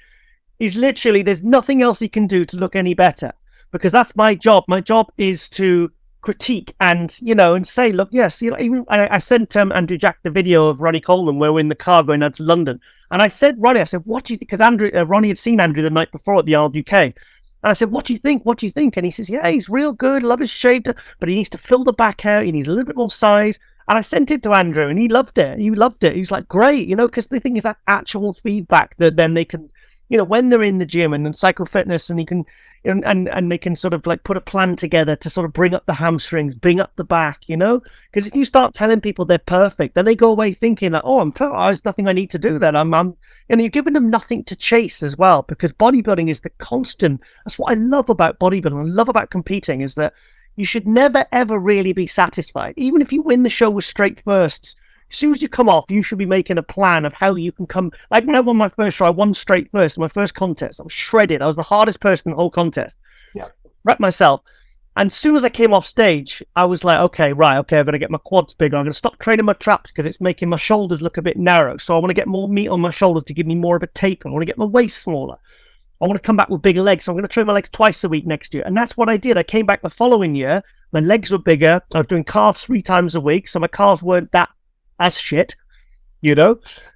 is literally, there's nothing else he can do to look any better? Because that's my job. My job is to critique and, and say, look, yes, even I sent Andrew Jack the video of Ronnie Coleman where we're in the car going out to London. And I said, Ronnie, what do you think? Because Ronnie had seen Andrew the night before at the Arnold UK. And I said, what do you think? What do you think? And he says, yeah, he's real good. Love his shape, but he needs to fill the back out. He needs a little bit more size. And I sent it to Andrew and he loved it. He loved it. He was like, great, because the thing is that actual feedback that then they can, when they're in the gym and cycle fitness and he can, and they can sort of like put a plan together to sort of bring up the hamstrings, bring up the back, because if you start telling people they're perfect, then they go away thinking that, oh, I'm perfect. There's nothing I need to do then. You're giving them nothing to chase as well, because bodybuilding is the constant. That's what I love about bodybuilding. I love about competing is that you should never, ever really be satisfied. Even if you win the show with straight firsts, as soon as you come off, you should be making a plan of how you can come. Like when I won my first show, I won straight first in my first contest. I was shredded. I was the hardest person in the whole contest. Yeah. Wrecked myself. And as soon as I came off stage, I was like, okay, I'm going to get my quads bigger. I'm going to stop training my traps because it's making my shoulders look a bit narrow. So I want to get more meat on my shoulders to give me more of a taper. I want to get my waist smaller. I want to come back with bigger legs. So I'm going to train my legs twice a week next year. And that's what I did. I came back the following year. My legs were bigger. I was doing calves 3 times a week. So my calves weren't that as shit,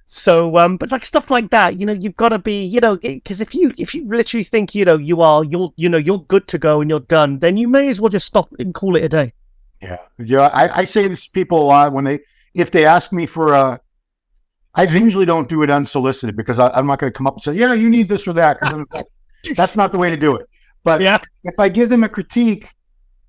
so but like stuff like that, you've got to be, because if you literally think you're good to go and you're done, then you may as well just stop and call it a day. I say this to people a lot if they ask me for I usually don't do it unsolicited, because I'm not going to come up and say, yeah, you need this or that, that's not the way to do it. But if I give them a critique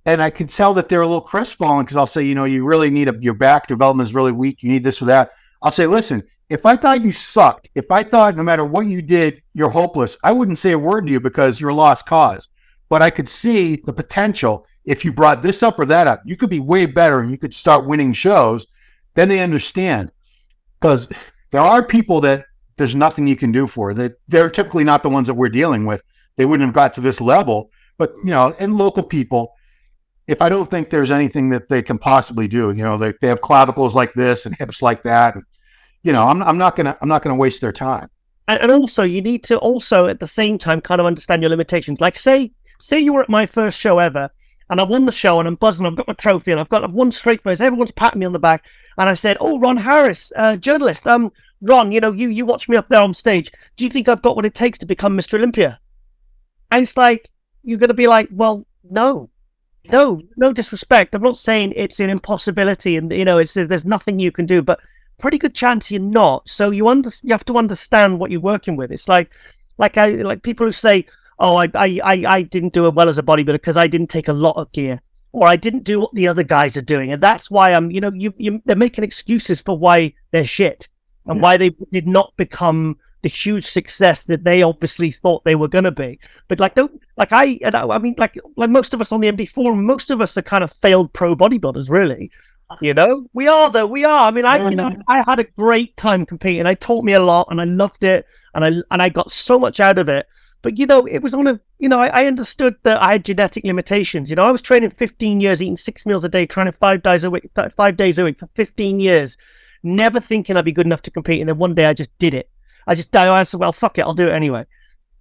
and I can tell that they're a little crestfallen, because I'll say, you really need your back development is really weak. You need this or that. I'll say, listen, if I thought you sucked, if I thought no matter what you did, you're hopeless, I wouldn't say a word to you because you're a lost cause. But I could see the potential if you brought this up or that up. You could be way better and you could start winning shows. Then they understand. Because there are people that there's nothing you can do for. They're typically not the ones that we're dealing with. They wouldn't have got to this level. But, and local people, if I don't think there's anything that they can possibly do, they have clavicles like this and hips like that, and, I'm not gonna waste their time. And also, you need to also at the same time kind of understand your limitations. Like say you were at my first show ever, and I won the show, and I'm buzzing. I've got my trophy, and I've won straight first. Everyone's patting me on the back, and I said, "Oh, Ron Harris, journalist. Ron, you watch me up there on stage. Do you think I've got what it takes to become Mr. Olympia?" And it's like you're gonna be like, "Well, no." No disrespect. I'm not saying it's an impossibility and, there's nothing you can do, but pretty good chance you're not. So you have to understand what you're working with. It's like people who say, oh, I didn't do it well as a bodybuilder because I didn't take a lot of gear, or I didn't do what the other guys are doing. And that's why they're making excuses for why they're shit and why they did not become the huge success that they obviously thought they were going to be. But like most of us on the MD forum, most of us are kind of failed pro bodybuilders, really. We are though. We are. I mean, I had a great time competing. It taught me a lot, and I loved it, and I got so much out of it. But it was on a. I understood that I had genetic limitations. I was training 15 years, eating 6 meals a day, training 5 days a week for 15 years, never thinking I'd be good enough to compete. And then one day I just did it. I said, well, fuck it, I'll do it anyway,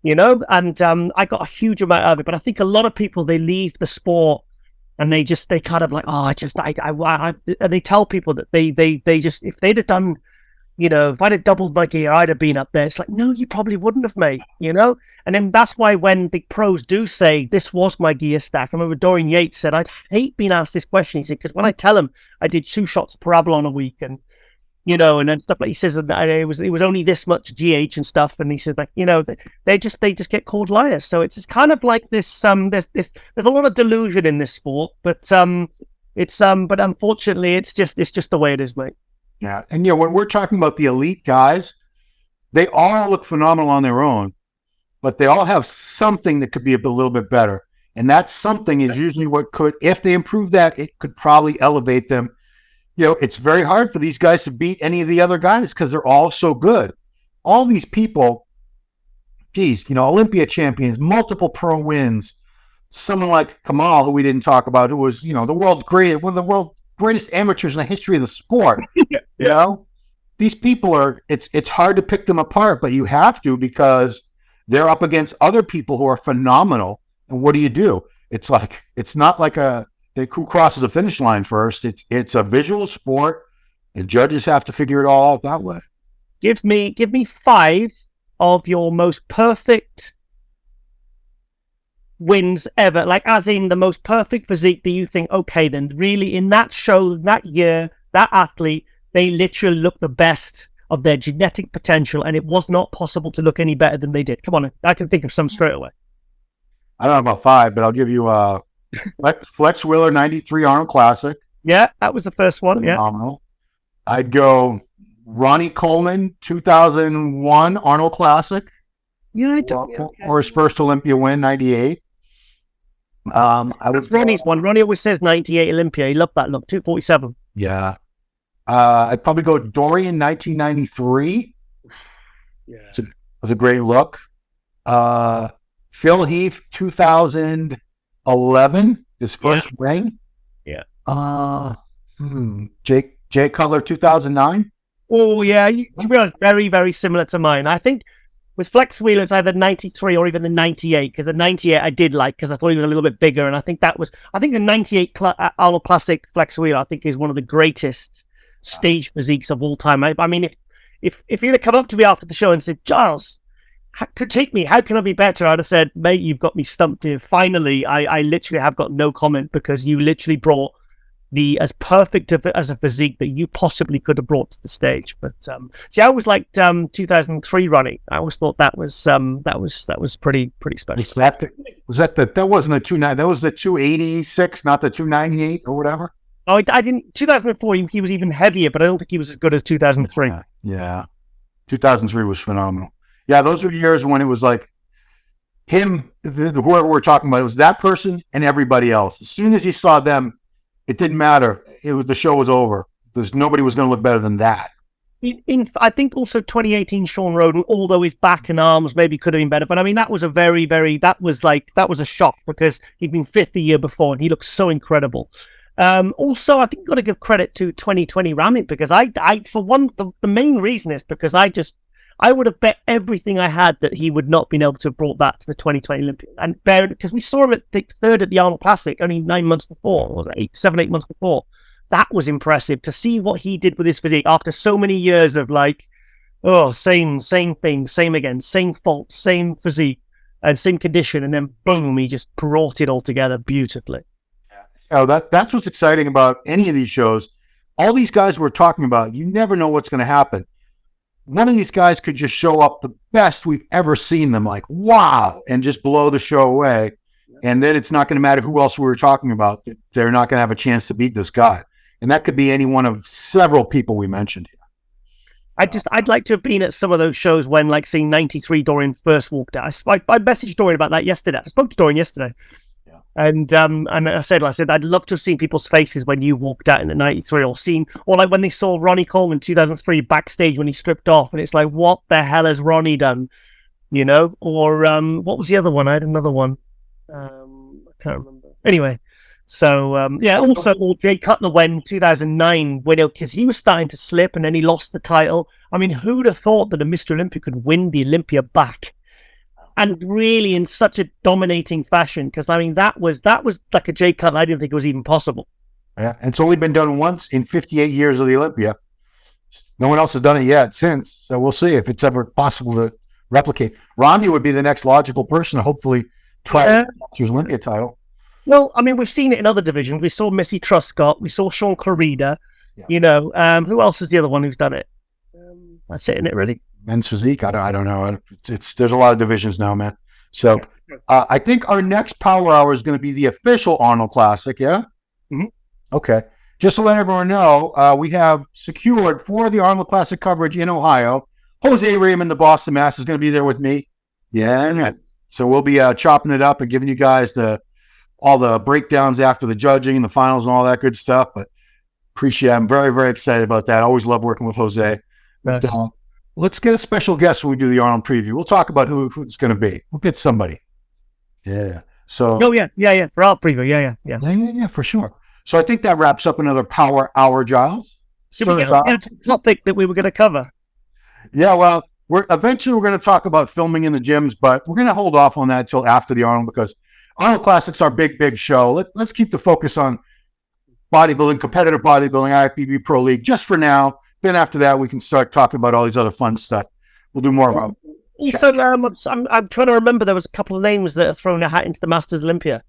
and I got a huge amount out of it. But I think a lot of people, they leave the sport and they kind of like, oh, and they tell people that they just, if they'd have done if I'd have doubled my gear, I'd have been up there. It's like, no, you probably wouldn't have, mate, And then that's why when the pros do say, this was my gear stack, I remember Dorian Yates said, I'd hate being asked this question. He said, because when I tell him I did 2 shots of parabolon a week and, and then stuff like he says that it was only this much GH and stuff. And he says, like, they just get called liars. So it's kind of like this, there's a lot of delusion in this sport, but but unfortunately it's just the way it is, mate. Yeah. And, when we're talking about the elite guys, they all look phenomenal on their own, but they all have something that could be a little bit better. And that something is usually what could, if they improve that, it could probably elevate them. It's very hard for these guys to beat any of the other guys because they're all so good. All these people, Olympia champions, multiple pro wins, someone like Kamal, who we didn't talk about, who was, one of the world's greatest amateurs in the history of the sport. These people it's hard to pick them apart, but you have to, because they're up against other people who are phenomenal. And what do? It's not like who crosses the finish line first. It's a visual sport, and judges have to figure it all out that way. Give me 5 of your most perfect wins ever, like as in the most perfect physique that you think, okay, then really in that show, that year, that athlete, they literally look the best of their genetic potential, and it was not possible to look any better than they did. Come on, I can think of some straight away. I don't know about 5, but I'll give you Flex Wheeler 93 Arnold Classic. Yeah, that was the first one. Phenomenal. Yeah. I'd go Ronnie Coleman 2001 Arnold Classic. Yeah, or his first Olympia win, 98. That's Ronnie's one. Ronnie always says 98 Olympia. He loved that look, 247. Yeah. I'd probably go Dorian 1993. Yeah. It was a great look. Phil Heath 2011, his first ring. Yeah. Jay Cutler 2009. Oh, yeah. To be honest, very, very similar to mine. I think with Flex Wheeler, it's either 93 or even the 98, because the 98 I did like because I thought he was a little bit bigger, and I think the 98 Arnold Classic Flex Wheeler, I think, is one of the greatest stage physiques of all time. I mean, if you'd have come up to me after the show and said, Giles, critique me, how can I be better? I'd have said, mate, you've got me stumped here. Finally, I literally have got no comment, because you literally brought as perfect as a physique that you possibly could have brought to the stage. But see, I always liked 2003 Ronnie. I always thought that was pretty special. That wasn't a 290, that was the 286, not the 298 or whatever. Oh, I didn't. 2004, he was even heavier, but I don't think he was as good as 2003. Yeah. 2003 was phenomenal. Yeah, those were years when it was like him, whoever we're talking about, it was that person and everybody else. As soon as you saw them, it didn't matter. The show was over. Nobody was going to look better than that. I think also 2018 Sean Roden, although his back and arms maybe could have been better, but I mean that was a that was a shock, because he'd been 5th the year before and he looked so incredible. Also, I think you've got to give credit to 2020 Ramit, because I for one, the main reason is because I would have bet everything I had that he would not been able to have brought that to the 2020 Olympics. And because we saw him at the 3rd at the Arnold Classic only 9 months before, or was it 7-8 months before. That was impressive to see what he did with his physique after so many years of same thing, same again, same fault, same physique, and same condition, and then boom, he just brought it all together beautifully. Oh, that's what's exciting about any of these shows. All these guys we're talking about, you never know what's going to happen. One of these guys could just show up the best we've ever seen them, like, wow, and just blow the show away. And then it's not going to matter who else we were talking about. They're not going to have a chance to beat this guy. And that could be any one of several people we mentioned here. I'd like to have been at some of those shows when, like, seeing 93 Dorian first walked out. I messaged Dorian about that yesterday. I spoke to Dorian yesterday. Yeah. And I said, I'd love to have seen people's faces when you walked out in the 93, or like when they saw Ronnie Coleman 2003 backstage when he stripped off, and it's like, what the hell has Ronnie done? Or what was the other one? I had another one. I can't remember. Anyway. So, also Jay Cutler when 2009, because he was starting to slip and then he lost the title. I mean, who'd have thought that a Mr. Olympia could win the Olympia back? And really in such a dominating fashion, because, I mean, that was like a Jay Cutler. I didn't think it was even possible. Yeah, and it's only been done once in 58 years of the Olympia. No one else has done it yet since. So we'll see if it's ever possible to replicate. Rondi would be the next logical person to hopefully try to win a title. Well, I mean, we've seen it in other divisions. We saw Missy Truscott. We saw Sean Clarida. Yeah. Who else is the other one who's done it? That's it, isn't it, really? Men's physique? I don't know. There's a lot of divisions now, man. So I think our next Power Hour is going to be the official Arnold Classic, yeah? Mm-hmm. Okay. Just to let everyone know, we have secured for the Arnold Classic coverage in Ohio. Jose Raymond, the Boston Mass, is going to be there with me. Yeah. So we'll be chopping it up and giving you guys all the breakdowns after the judging and the finals and all that good stuff. But appreciate it. I'm very, very excited about that. Always love working with Jose. Nice. But, let's get a special guest when we do the Arnold preview. We'll talk about who it's going to be. We'll get somebody. Yeah. So. Oh, yeah. For our preview. Yeah, for sure. So I think that wraps up another Power Hour, Giles. Did we get a topic that we were going to cover? Yeah, well, we're going to talk about filming in the gyms, but we're going to hold off on that until after the Arnold because Arnold Classic's our big, big show. Let's keep the focus on bodybuilding, competitive bodybuilding, IFBB Pro League just for now. Then after that, we can start talking about all these other fun stuff. We'll do more about it. So I'm trying to remember. There was a couple of names that have thrown a hat into the Masters Olympia.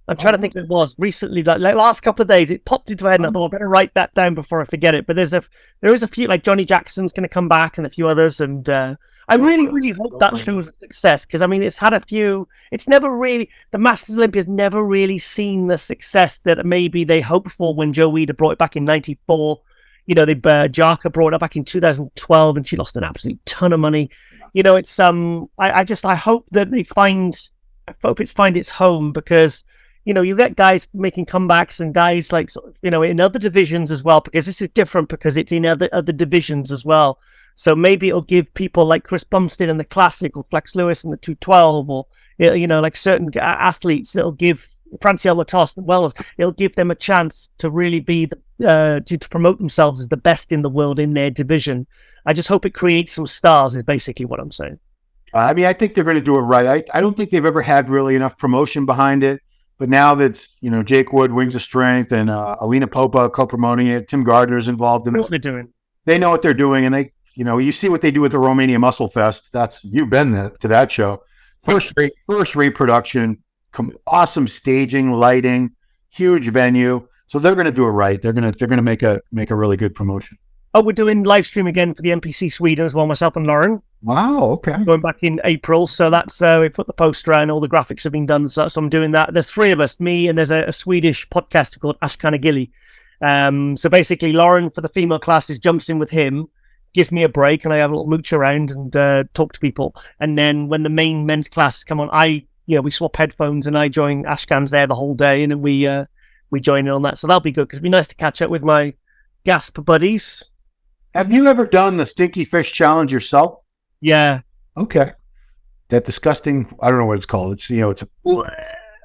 I'm trying to think of it was recently, like last couple of days, it popped into my head and I thought I better write that down before I forget it. But there is a few, like Johnny Jackson's going to come back and a few others. And I really, really hope that shows a success because, I mean, it's had a few, the Masters Olympia's never really seen the success that maybe they hoped for when Joe Weider brought it back in 94. Jaka brought it back in 2012 and she lost an absolute ton of money. It's, I hope that I hope it's find its home because, you get guys making comebacks and guys like, in other divisions as well, because this is different because it's in other divisions as well. So maybe it'll give people like Chris Bumstead in the Classic or Flex Lewis in the 212 or, like certain athletes, it'll give Franciel Latos, well, it'll give them a chance to really be to promote themselves as the best in the world in their division. I just hope it creates some stars is basically what I'm saying. I mean, I think they're going to do it right. I don't think they've ever had really enough promotion behind it. But now that's, Jake Wood, Wings of Strength, and Alina Popa co-promoting it, Tim Gardner's involved in it. What they're doing. They know what they're doing, and they, you see what they do with the Romania Muscle Fest. You've been to that show. First rate production, awesome staging, lighting, huge venue. So they're going to do it right. They're going to make a really good promotion. Oh, we're doing live stream again for the NPC Sweden as well, myself and Lauren. Wow, okay. Going back in April, so that's we put the poster out and all the graphics have been done, so I'm doing that. There's three of us, me and there's a Swedish podcaster called Ashkana Gilly. So basically, Lauren for the female classes jumps in with him, gives me a break, and I have a little mooch around and talk to people. And then when the main men's classes come on, we swap headphones and I join Ashkan's there the whole day, and then we join in on that. So that'll be good because it'd be nice to catch up with my Gasp buddies. Have you ever done the Stinky Fish Challenge yourself? Yeah. Okay. That disgusting, I don't know what it's called. It's, it's a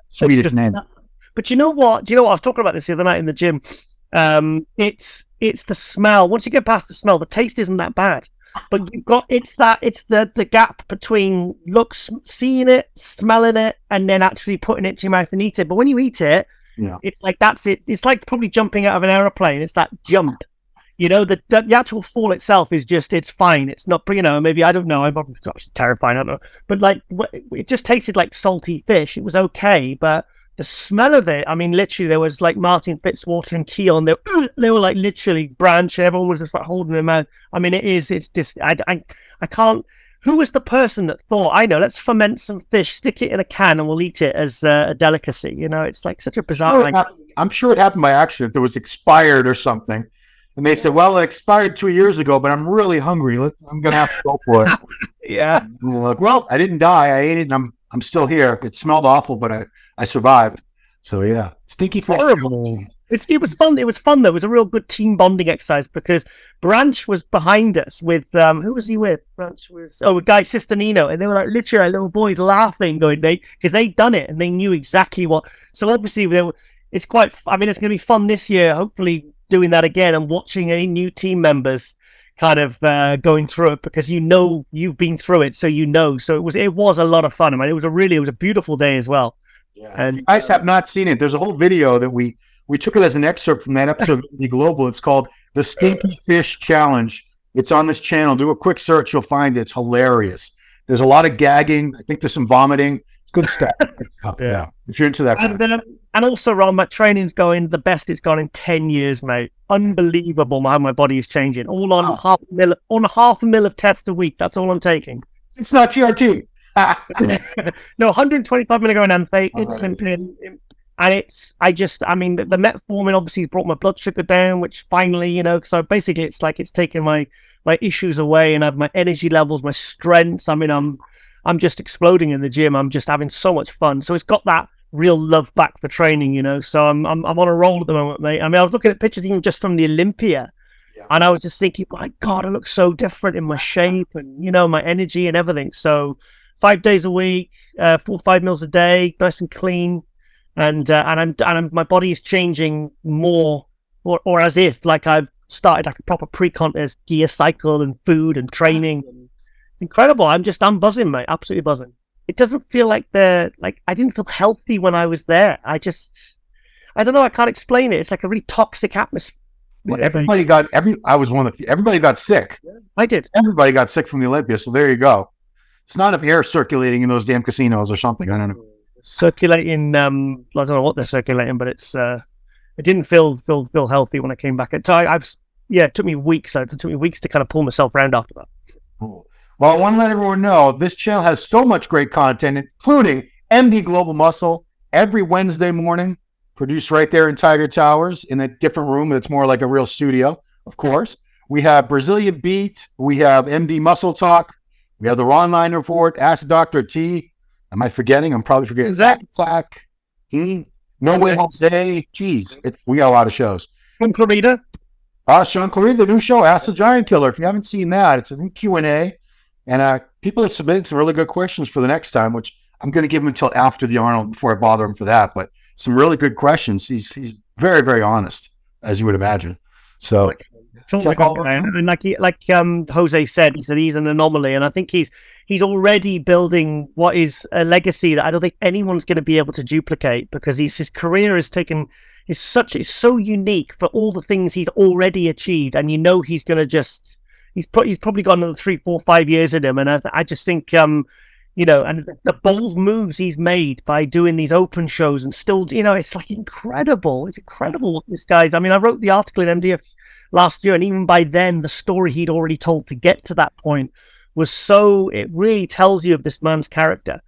Swedish name. But you know what? I was talking about this the other night in the gym. It's the smell. Once you get past the smell, the taste isn't that bad. But it's the gap between seeing it, smelling it, and then actually putting it to your mouth and eat it. But when you eat it, it's like that's it. It's like probably jumping out of an aeroplane. It's that jump. The actual fall itself is just, it's fine. It's not, maybe, I don't know. I'm actually terrifying. I don't know. But like, it just tasted like salty fish. It was okay. But the smell of it, I mean, literally, there was like Martin Fitzwater and Keon. They were like literally branching. Everyone was just like holding their mouth. I mean, it's just, I can't. Who was the person that thought, I know, let's ferment some fish, stick it in a can, and we'll eat it as a delicacy? It's like such a bizarre thing. I'm sure it happened by accident. It was expired or something. And they said, well, it expired 2 years ago, but I'm really hungry. I'm going to have to go for it. Yeah. And they're like, well, I didn't die. I ate it, and I'm still here. It smelled awful, but I survived. So, yeah. Stinky fish. Horrible. It was fun. It was fun, though. It was a real good team bonding exercise because Branch was behind us with, who was he with? Branch was, with Guy Sistanino. And they were like literally like little boys laughing, because they'd done it and they knew exactly what. So, obviously, it's going to be fun this year, hopefully, doing that again and watching any new team members kind of going through it because you've been through it, so so it was a lot of fun. I mean, it was a beautiful day as well. Yeah. And you guys have not seen it. There's a whole video that we took it as an excerpt from that episode of the Global. It's called The Stinky Fish Challenge. It's on this channel. Do a quick search. You'll find it. It's hilarious. There's a lot of gagging. I think there's some vomiting. It's good stuff. Yeah. If you're into that. And also, Ron, my training's going the best it's gone in 10 years, mate. Unbelievable how my body is changing. All on half a mil of test a week. That's all I'm taking. It's not TRT. No, 125 milligram anthate. And the metformin obviously has brought my blood sugar down, which finally, so basically it's like it's taken my issues away, and I have my energy levels, my strength. I mean, I'm just exploding in the gym. I'm just having so much fun. So it's got that real love back for training, So I'm on a roll at the moment, mate. I mean, I was looking at pictures even just from the Olympia, and I was just thinking, my God, I look so different in my shape and my energy and everything. So 5 days a week, 4 or 5 meals a day, nice and clean. And my body is changing more, or as if like I've started like a proper pre-contest gear cycle and food and training. It's incredible. I'm buzzing, mate. Absolutely buzzing. It doesn't feel like I didn't feel healthy when I was there. I don't know. I can't explain it. It's like a really toxic atmosphere. Well, everybody got sick. Yeah, I did. Everybody got sick from the Olympia. So there you go. It's not enough air circulating in those damn casinos or something. I don't know. Circulating, I don't know what they're circulating, but it didn't feel healthy when I came back. It took me weeks. It took me weeks to kind of pull myself around after that. Cool. Well, I want to let everyone know this channel has so much great content, including MD Global Muscle every Wednesday morning, produced right there in Tiger Towers in a different room that's more like a real studio, of course. We have Brazilian Beat. We have MD Muscle Talk. We have the Ron Line Report, Ask Dr. T. Am I forgetting? I'm probably forgetting. Zach Clack. No Way Jose. Jeez, we got a lot of shows. Sean Clarida. Sean Clarida, the new show, Ask the Giant Killer. If you haven't seen that, it's a new Q&A. And people have submitted some really good questions for the next time, which I'm going to give him until after the Arnold before I bother him for that. But some really good questions. He's very, very honest, as you would imagine. So, like Jose said, he said he's an anomaly, and I think he's already building what is a legacy that I don't think anyone's going to be able to duplicate, because his career is so unique for all the things he's already achieved, and he's going to he's probably got another 3, 4, 5 years in him, and I just think and the bold moves he's made by doing these open shows and still, it's like incredible. It's incredible what this guy's. I mean, I wrote the article in MDF last year, and even by then, the story he'd already told to get to that point it really tells you of this man's character,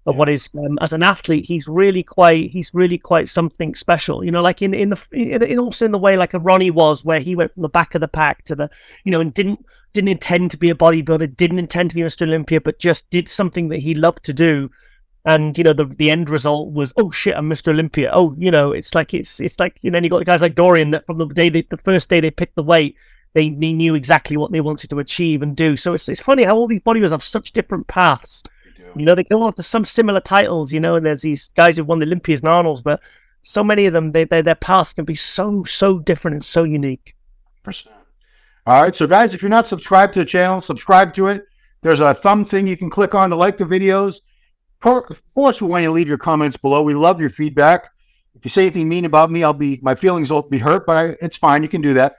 of what is as an athlete. He's really quite something special. Like also in the way like a Ronnie was, where he went from the back of the pack to the, and didn't intend to be a bodybuilder, didn't intend to be Mr. Olympia, but just did something that he loved to do. And the end result was, oh shit, I'm Mr. Olympia. Oh, it's like then you got guys like Dorian that from the first day they picked the weight, they knew exactly what they wanted to achieve and do. So it's funny how all these bodybuilders have such different paths. They go on to some similar titles, and there's these guys who've won the Olympias and Arnolds, but so many of them, their paths can be so different and so unique. All right, so guys, if you're not subscribed to the channel, subscribe to it. There's a thumb thing you can click on to like the videos. Of course, we want you to leave your comments below. We love your feedback. If you say anything mean about me, my feelings will be hurt, but it's fine. You can do that.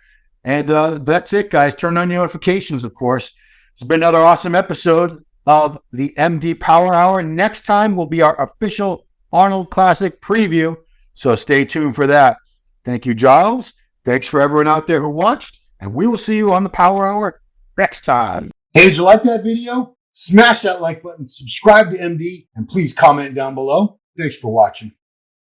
And that's it, guys. Turn on your notifications, of course. It's been another awesome episode of the MD Power Hour. Next time will be our official Arnold Classic preview, so stay tuned for that. Thank you, Giles. Thanks for everyone out there who watched, and we will see you on the Power Hour next time. Hey, did you like that video? Smash that like button, subscribe to MD, and please comment down below. Thanks for watching.